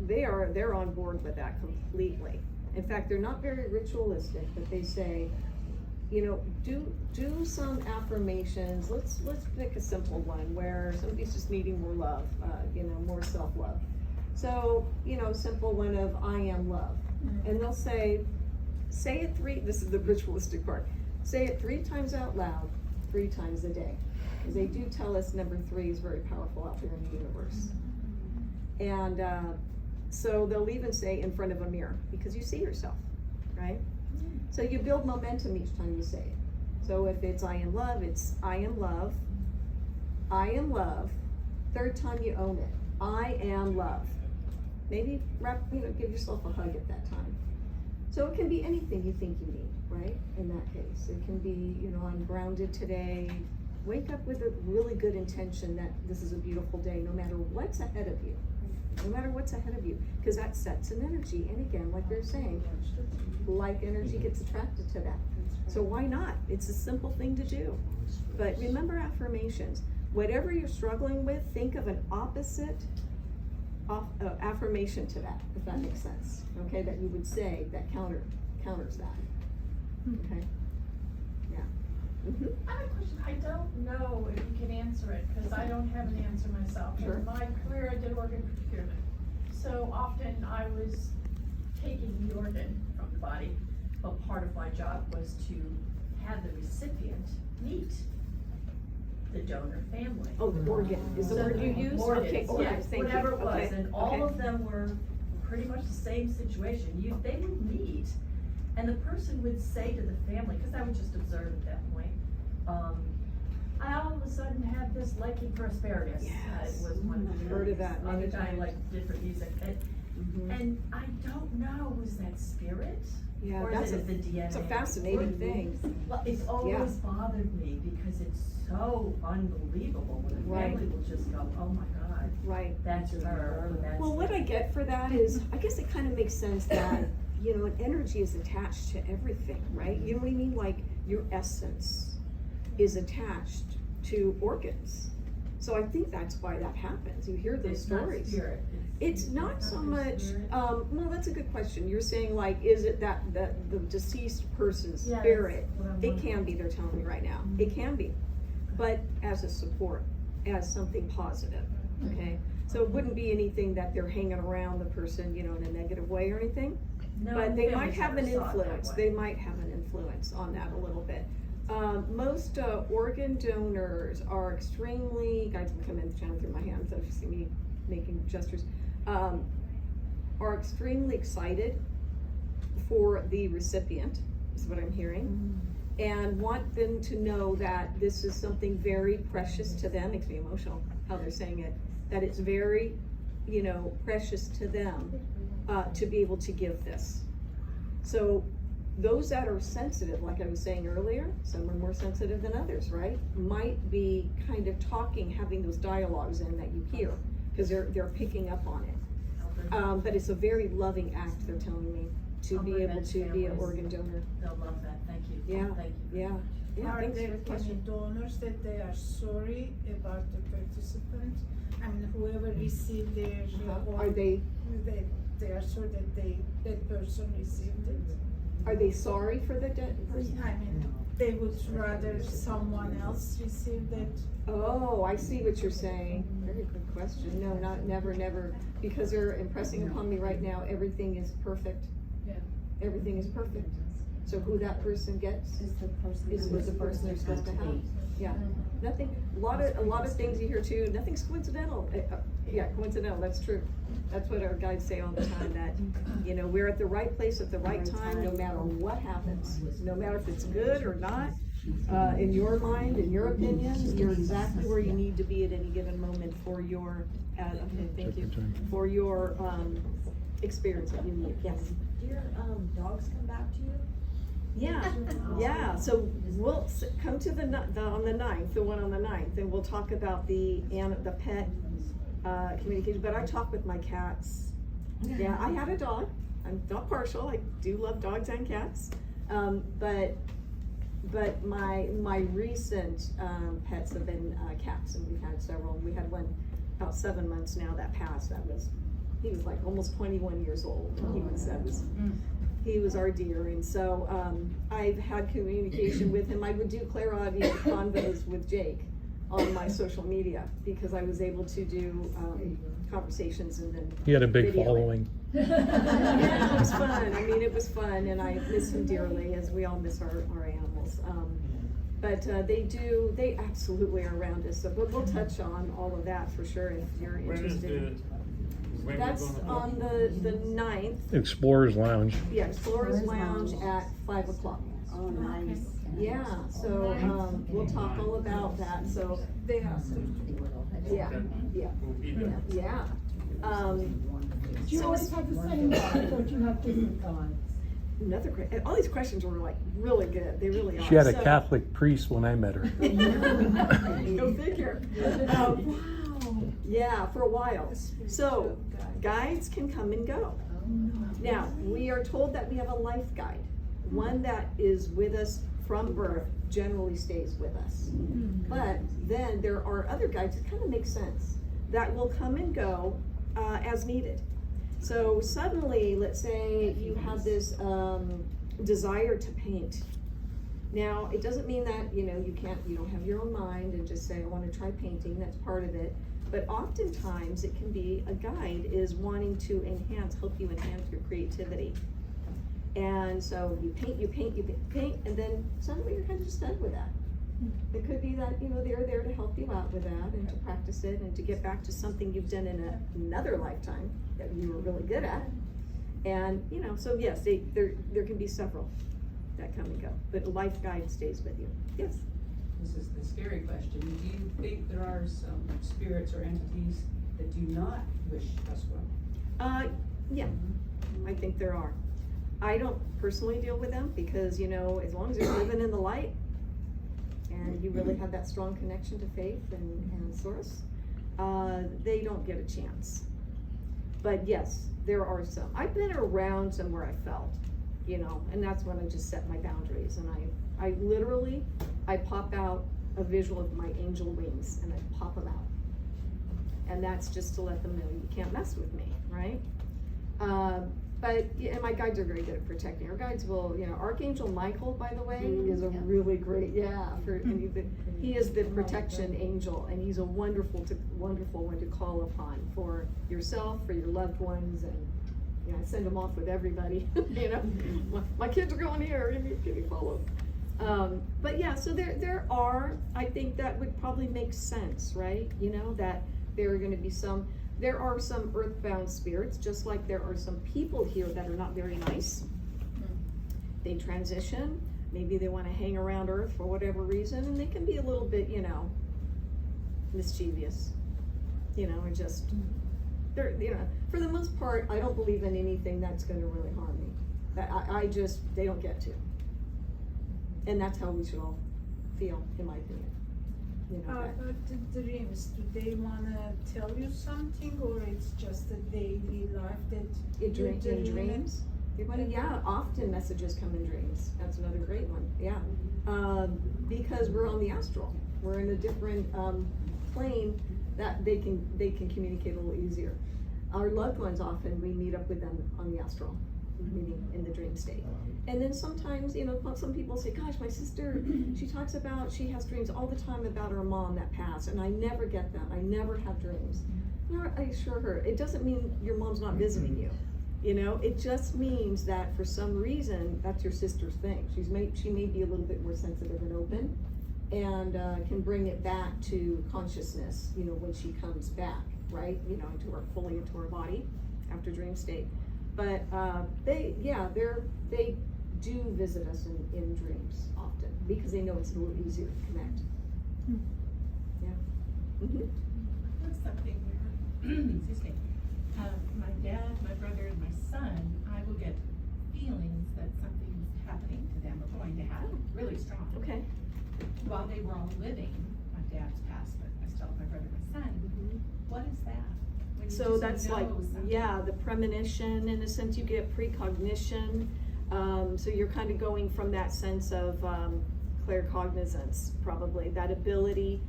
they're on board with that completely. In fact, they're not very ritualistic, but they say, you know, do some affirmations. Let's pick a simple one where somebody's just needing more love, you know, more self-love. So, you know, simple one of I am love. And they'll say it this is the ritualistic part. Say it 3 times out loud, 3 times a day. Because they do tell us number 3 is very powerful out there in the universe. And so they'll even say in front of a mirror, because you see yourself, right? So you build momentum each time you say it. So if it's I am love, it's I am love, I am love. 3rd time you own it, I am love. Maybe give yourself a hug at that time. So it can be anything you think you need, right? In that case, it can be, you know, I'm grounded today. Wake up with a really good intention that this is a beautiful day, no matter what's ahead of you. No matter what's ahead of you, because that sets an energy. And again, like they're saying, like energy gets attracted to that. So why not? It's a simple thing to do. But remember affirmations. Whatever you're struggling with, think of an opposite affirmation to that, if that makes sense. Okay, that you would say that counters that. Okay. Yeah. I have a question. I don't know if you can answer it, because I don't have an answer myself. Sure. In my career, I did organ procurement. So often I was taking the organ from the body, but part of my job was to have the recipient meet the donor family. Oh, the organ is the word you use? Okay, organ, Yes, thank you. whatever it was, Okay, and all okay. of them were pretty much the same situation. They would meet, and the person would say to the family, because I would just observe at that point, I all of a sudden had this liking for asparagus. Yes. It was one I've heard of that many other guy times. liked different music. And I don't know, was that spirit? Yeah, Or that's is it the DNA? it's a fascinating thing. Well, it's always bothered me because it's so unbelievable when a Right. family will just go, oh my God, Right. that's her, or that's Well, what I him." get for that is, I guess it kind of makes sense that, you know, an energy is attached to everything, right? You know what I mean? Like your essence is attached to organs. So I think that's why that happens. You hear those It's not stories. spirit. It's not so much, spirit. well, that's a good question. You're saying like, is it that the deceased person's Yeah, that's spirit? what I'm It wondering. can be, they're telling me right now. It can be, but as a support, as something positive, okay? So it wouldn't be anything that they're hanging around the person, you know, in a negative way or anything. No, But they might families have never an saw it that influence, way. they might have an influence on that a little bit. Most organ donors are extremely, guys will come in the channel through my hands, so if you see me making gestures, are extremely excited for the recipient, is what I'm hearing. And want them to know that this is something very precious to them. Makes me emotional how they're saying it, that it's very, you know, precious to them to be able to give this. So those that are sensitive, like I was saying earlier, some are more sensitive than others, right? Might be kind of talking, having those dialogues in that you hear, because they're picking up on it. But it's a very loving act, they're telling me, to be able to be an organ donor. They'll love that, thank you. Yeah, Thank you. yeah. Yeah, Are thanks there for the any question. donors that they are sorry about the participant? I mean, whoever received their, Are they they are sure that that person received it? are they sorry for the dead person? I mean, they would rather someone else receive that. Oh, I see what you're saying. Very good question. No, never, because they're impressing upon me right now, everything is perfect. Yeah. Everything is perfect. So who that person gets Is the person. is the person they're supposed to have. Yeah, nothing, a lot of things you hear too, nothing's coincidental. Yeah, coincidental, that's true. That's what our guides say all the time, that, you know, we're at the right place at the right time, no matter what happens. No matter if it's good or not, in your mind, in your opinion, you're exactly where you need to be at any given moment for your, okay, thank you, for your, experience that you need, yes. Do your dogs come back to you? Yeah, yeah, so we'll come to on the 9th, the one on the 9th, and we'll talk about the pet communication, but I talk with my cats. Yeah, I had a dog, I'm not partial, I do love dogs and cats, but my recent pets have been cats, and we've had several. We had one about 7 months now that passed, he was like almost 21 years old, that was He was our dear, and so, I've had communication with him. I would do clairaudience convos with Jake on my social media, because I was able to do, conversations and then. He had a big video it. following. Yeah, it was fun. I mean, it was fun, and I miss him dearly, as we all miss our animals. But they absolutely are around us, so we'll touch on all of that for sure if you're interested. That's on the 9th, Explorers Lounge. yeah, Explorers Lounge at 5 o'clock. Oh, nice. Yeah, so, we'll talk all about that, so, They have yeah. Do you always have the same guides, or do you have different guides? Another great, all these questions were like really good, they really are. She had a So- Catholic priest when I met her. Go figure. Wow. Yeah, for a while. So, guides can come and go. Now, we are told that we have a life guide. One that is with us from birth generally stays with us. But then there are other guides that kind of make sense, that will come and go as needed. So suddenly, let's say you have this desire to paint. Now, it doesn't mean that, you don't have your own mind and just say, I want to try painting, that's part of it. But oftentimes, it can be, a guide is wanting to help you enhance your creativity. And so you paint, and then suddenly you're kind of just done with that. It could be that, they're there to help you out with that and to practice it and to get back to something you've done in another lifetime that you were really good at. And, so yes, there can be several that come and go, but a life guide stays with you. Yes? This is the scary question. Do you think there are some spirits or entities that do not wish us well? Yeah, I think there are. I don't personally deal with them because, as long as you're living in the light and you really have that strong connection to faith and source, they don't get a chance. But yes, there are some. I've been around some where I felt, and that's when I just set my boundaries. And I literally pop out a visual of my angel wings and I pop them out. And that's just to let them know you can't mess with me, right? And my guides are very good at protecting. Our guides will, Archangel Michael, by the way, is a really great, he is the protection angel, and he's a wonderful one to call upon for yourself, for your loved ones, and I send them off with everybody. My kids are going here. Give me follow. But yeah, so there are. I think that would probably make sense, right? That there are going to be some. There are some earthbound spirits, just like there are some people here that are not very nice. They transition, maybe they want to hang around Earth for whatever reason, and they can be a little bit, mischievous. Or just, they're, for the most part, I don't believe in anything that's going to really harm me. They don't get to. And that's how we should all feel, in my opinion. The dreams, do they wanna tell you something, or it's just a daily life that In dreams? Yeah, often messages come in dreams. That's another great one, yeah. Because we're on the astral. We're in a different plane that they can communicate a little easier. Our loved ones, often, we meet up with them on the astral, meaning in the dream state. And then sometimes, some people say, gosh, my sister, she has dreams all the time about her mom that passed, and I never get them. I never have dreams. I assure her, it doesn't mean your mom's not visiting you. It just means that for some reason, that's your sister's thing. She may be a little bit more sensitive and open, and can bring it back to consciousness, when she comes back, right? Fully into her body after dream state. But they do visit us in dreams often because they know it's a little easier to connect. Yeah. That's something where, excuse me, my dad, my brother, and my son, I will get feelings that something's happening to them or going to happen, really strong. Okay. While they were all living, my dad's passed, but I still have my brother and my son. What is that? When you So just that's know like, something? the premonition, in a sense. You get precognition. So you're kind of going from that sense of claircognizance, probably, that ability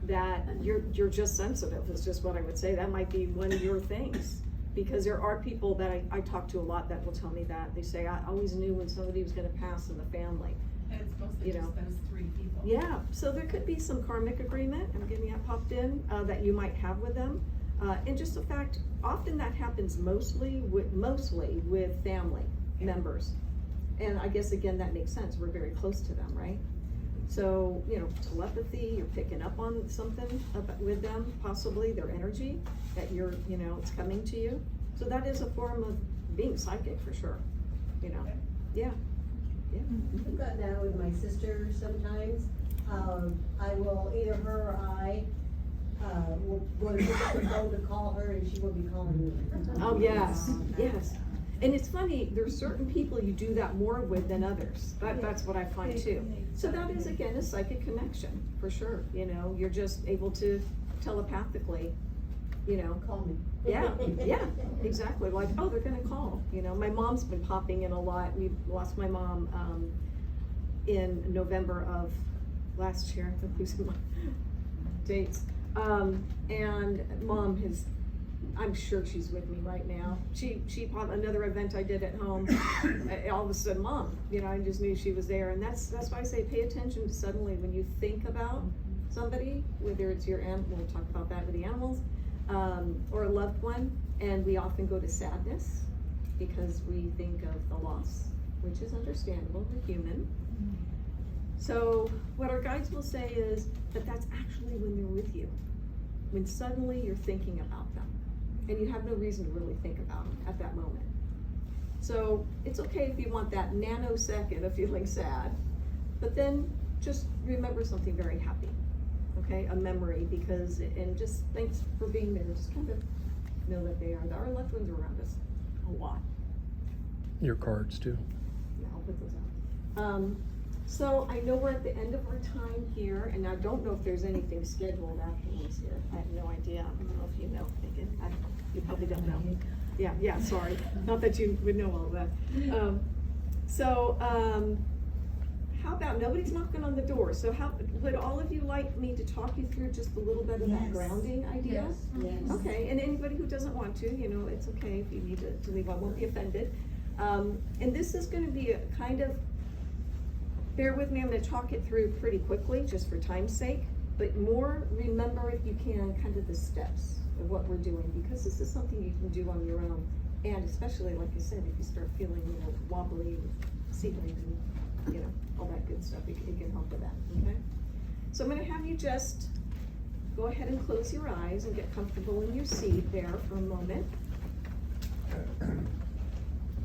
that you're just sensitive is just what I would say. That might be one of your things. Because there are people that I talk to a lot that will tell me that. They say, I always knew when somebody was gonna pass in the family. And it's mostly You just know. those 3 people. Yeah, so there could be some karmic agreement, I'm getting that popped in, that you might have with them. And just the fact, often that happens mostly with family members. And I guess again, that makes sense, we're very close to them, right? So, you know, telepathy, you're picking up on something with them, possibly their energy, that you're, you know, it's coming to you. So that is a form of being psychic for sure, you know, yeah. I've got that with my sister sometimes. I will, either her or I, will go to pick up the phone to call her and she will be calling me. Oh, yes, yes. And it's funny, there's certain people you do that more with than others. That's what I find too. So that is again a psychic connection, for sure, you know, you're just able to telepathically, you know. Call me. Yeah, yeah, exactly, like, oh, they're gonna call, you know. My mom's been popping in a lot. We lost my mom, in November of last year, I'm losing my dates. And mom has, I'm sure she's with me right now. She popped another event I did at home. All of a sudden, mom, you know, I just knew she was there. And that's why I say pay attention to suddenly when you think about somebody, whether it's your animal, we'll talk about that with the animals, or a loved one. And we often go to sadness because we think of the loss, which is understandable, we're human. So what our guides will say is that that's actually when they're with you, when suddenly you're thinking about them and you have no reason to really think about them at that moment. So it's okay if you want that nanosecond of feeling sad, but then just remember something very happy, okay? A memory, because, and just thanks for being there. Just kind of know that they are, our loved ones are around us a lot. Your cards too. Yeah, I'll put those out. So I know we're at the end of our time here, and I don't know if there's anything scheduled afterwards here. I have no idea. I don't know if you know, Megan. You probably don't know. Yeah, sorry. Not that you would know all of that. How about, nobody's knocking on the door, so how, would all of you like me to talk you through just a little bit of that grounding idea? Yes. Okay, and anybody who doesn't want to, you know, it's okay if you need to leave, I won't be offended. And this is gonna be a kind of, bear with me, I'm gonna talk it through pretty quickly, just for time's sake, but more remember, if you can, kind of the steps of what we're doing, because this is something you can do on your own, and especially, like I said, if you start feeling a little wobbly, seedling, and, you know, all that good stuff, it can help with that, okay? So I'm gonna have you just go ahead and close your eyes and get comfortable in your seat there for a moment.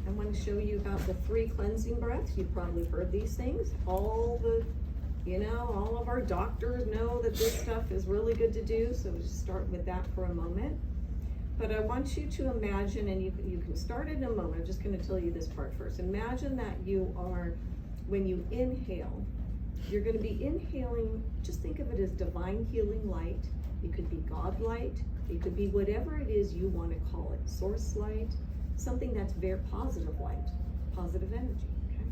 I want to show you about the 3 cleansing breaths. You've probably heard these things. All of our doctors know that this stuff is really good to do, so we'll just start with that for a moment. But I want you to imagine, and you can start in a moment, I'm just gonna tell you this part first. Imagine that you are, when you inhale, you're gonna be inhaling, just think of it as divine healing light. It could be God light, it could be whatever it is you wanna call it, source light, something that's very positive light, positive energy, okay?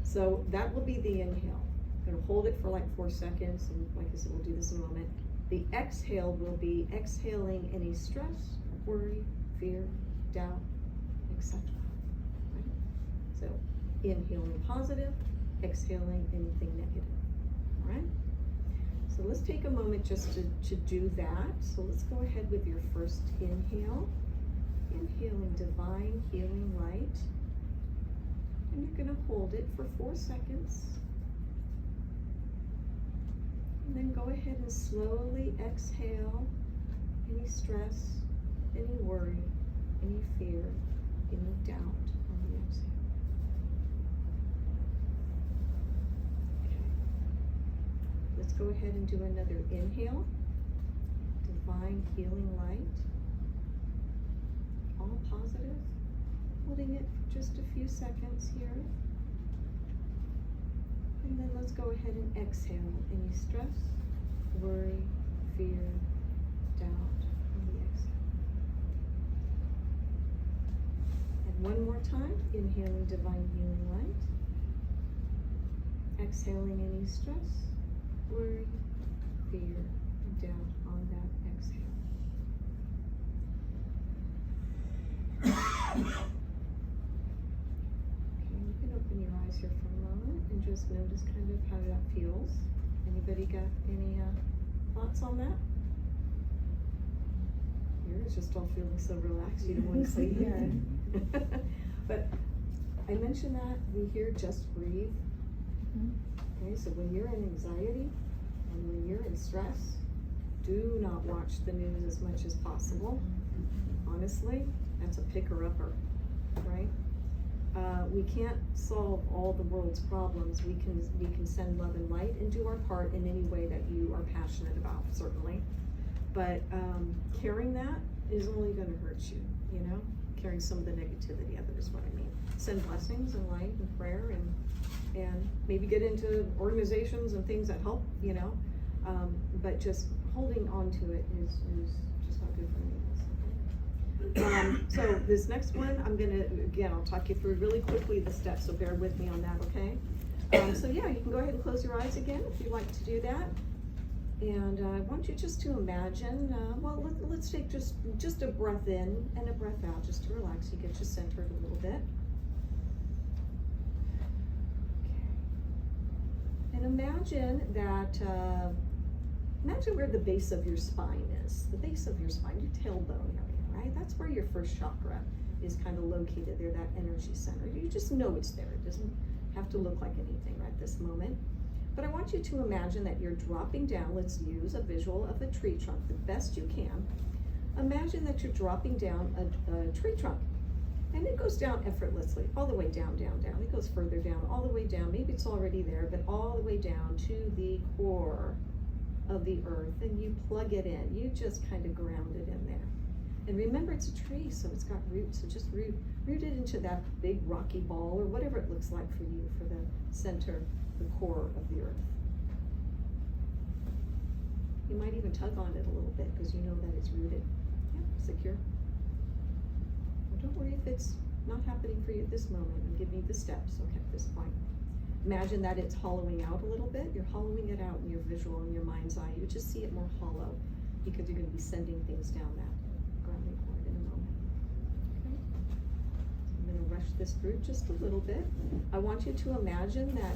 So that will be the inhale. I'm gonna hold it for like 4 seconds, and like I said, we'll do this in a moment. The exhale will be exhaling any stress, worry, fear, doubt, etc. Right? So inhaling positive, exhaling anything negative, all right? So let's take a moment just to do that. So let's go ahead with your first inhale. Inhaling divine healing light, and you're going to hold it for 4 seconds, and then go ahead and slowly exhale any stress, any worry, any fear, any doubt on the exhale. Okay. Let's go ahead and do another inhale. Divine healing light. All positive, holding it for just a few seconds here. And then let's go ahead and exhale any stress, worry, fear, doubt on the exhale. And one more time, inhaling divine healing light. Exhaling any stress, worry, fear, and doubt on that exhale. you can open your eyes here for a moment and just notice kind of how that feels. Anybody got any thoughts on that? Yours just all feeling so relaxed, you don't want to say yeah. But I mentioned that we hear just breathe. Okay, so when you're in anxiety and when you're in stress, do not watch the news as much as possible. Honestly, that's a picker-upper, right? We can't solve all the world's problems. We can send love and light and do our part in any way that you are passionate about, certainly. But carrying that is only going to hurt you, you know? Carrying some of the negativity of it is what I mean. Send blessings and light and prayer and maybe get into organizations and things that help, you know? But just holding on to it is just not good for me. So this next one, I'll talk you through really quickly the steps, so bear with me on that, okay? So yeah, you can go ahead and close your eyes again if you'd like to do that. And I want you just to imagine, let's take just a breath in and a breath out, just to relax, you get you centered a little bit. Okay. And imagine that, imagine where the base of your spine is, the base of your spine, your tailbone area, right? That's where your first chakra is kind of located there, that energy center. You just know it's there. It doesn't have to look like anything right this moment. But I want you to imagine that you're dropping down. Let's use a visual of a tree trunk the best you can. Imagine that you're dropping down a tree trunk. And it goes down effortlessly, all the way down, down, down. It goes further down, all the way down. Maybe it's already there, but all the way down to the core of the earth. And you plug it in. You just kind of ground it in there. And remember, it's a tree, so it's got roots. So just root it into that big rocky ball or whatever it looks like for you, for the center, the core of the earth. You might even tug on it a little bit because you know that it's rooted. Yeah, secure. Well, don't worry if it's not happening for you at this moment. I'm giving you the steps, okay, at this point. Imagine that it's hollowing out a little bit. You're hollowing it out in your visual, in your mind's eye. You just see it more hollow because you're going to be sending things down that grounding cord in a moment. Okay? So I'm going to rush this through just a little bit. I want you to imagine that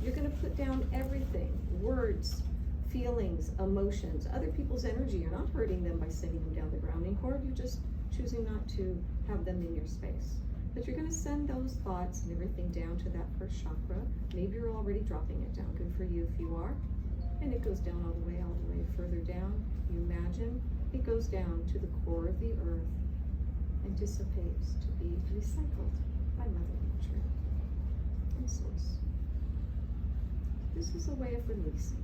you're going to put down everything, words, feelings, emotions, other people's energy. You're not hurting them by sending them down the grounding cord. You're just choosing not to have them in your space. But you're going to send those thoughts and everything down to that first chakra. Maybe you're already dropping it down. Good for you if you are. And it goes down all the way further down. You imagine it goes down to the core of the earth and dissipates to be recycled by Mother Nature and Source. This is a way of releasing.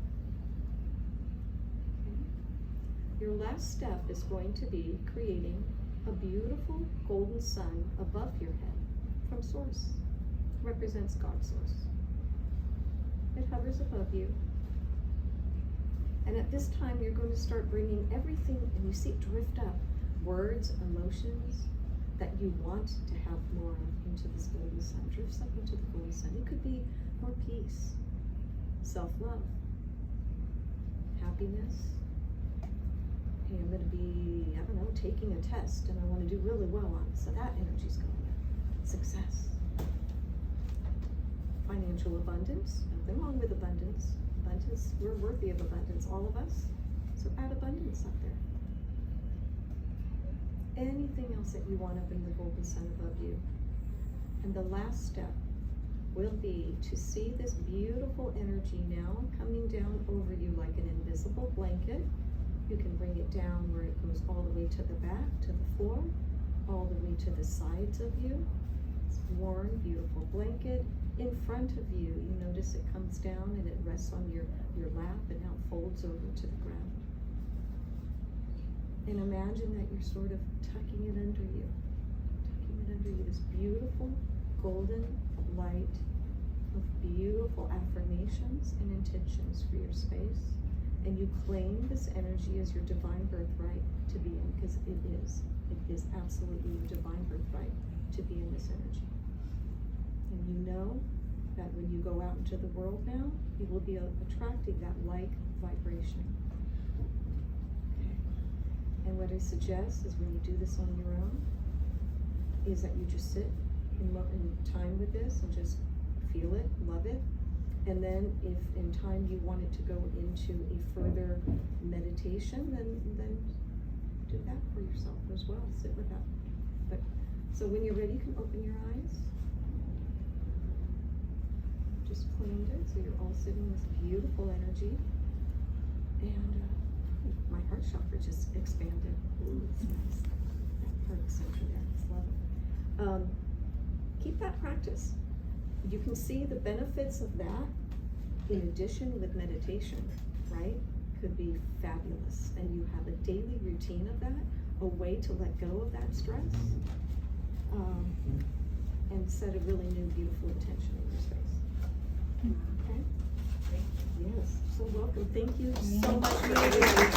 Okay. Your last step is going to be creating a beautiful golden sun above your head from Source. It represents God's Source. It hovers above you. And at this time, you're going to start bringing everything, and you see it drift up, words, emotions that you want to have more of into this golden sun. Drifts up into the golden sun. It could be more peace, self-love, happiness. Hey, I'm going to be, I don't know, taking a test, and I want to do really well on it, so that energy's going up. Success. Financial abundance. Nothing wrong with abundance. Abundance, we're worthy of abundance, all of us. So add abundance up there. Anything else that you want up in the golden sun above you. And the last step will be to see this beautiful energy now coming down over you like an invisible blanket. You can bring it down where it goes all the way to the back, to the floor, all the way to the sides of you. It's a warm, beautiful blanket. In front of you, you notice it comes down and it rests on your lap and now folds over to the ground. And imagine that you're sort of tucking it under you. This beautiful golden light of beautiful affirmations and intentions for your space. And you claim this energy as your divine birthright to be in, because it is. It is absolutely your divine birthright to be in this energy. And you know that when you go out into the world now, you will be attracting that like vibration. Okay. And what I suggest is when you do this on your own, is that you just sit in time with this and just feel it, love it. And then if in time you wanted to go into a further meditation, then do that for yourself as well, sit with that. But, so when you're ready, you can open your eyes. Just cleaned it, so you're all sitting in this beautiful energy. And my heart chakra just expanded. Ooh, it's nice. That heart center there, it's lovely. Keep that practice. You can see the benefits of that in addition with meditation, right? Could be fabulous. And you have a daily routine of that, a way to let go of that stress, and set a really new, beautiful intention in your space. Okay? Yes, so welcome. Thank you so much for everybody.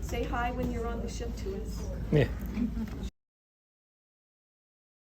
Say hi when you're on the ship to us. Yeah.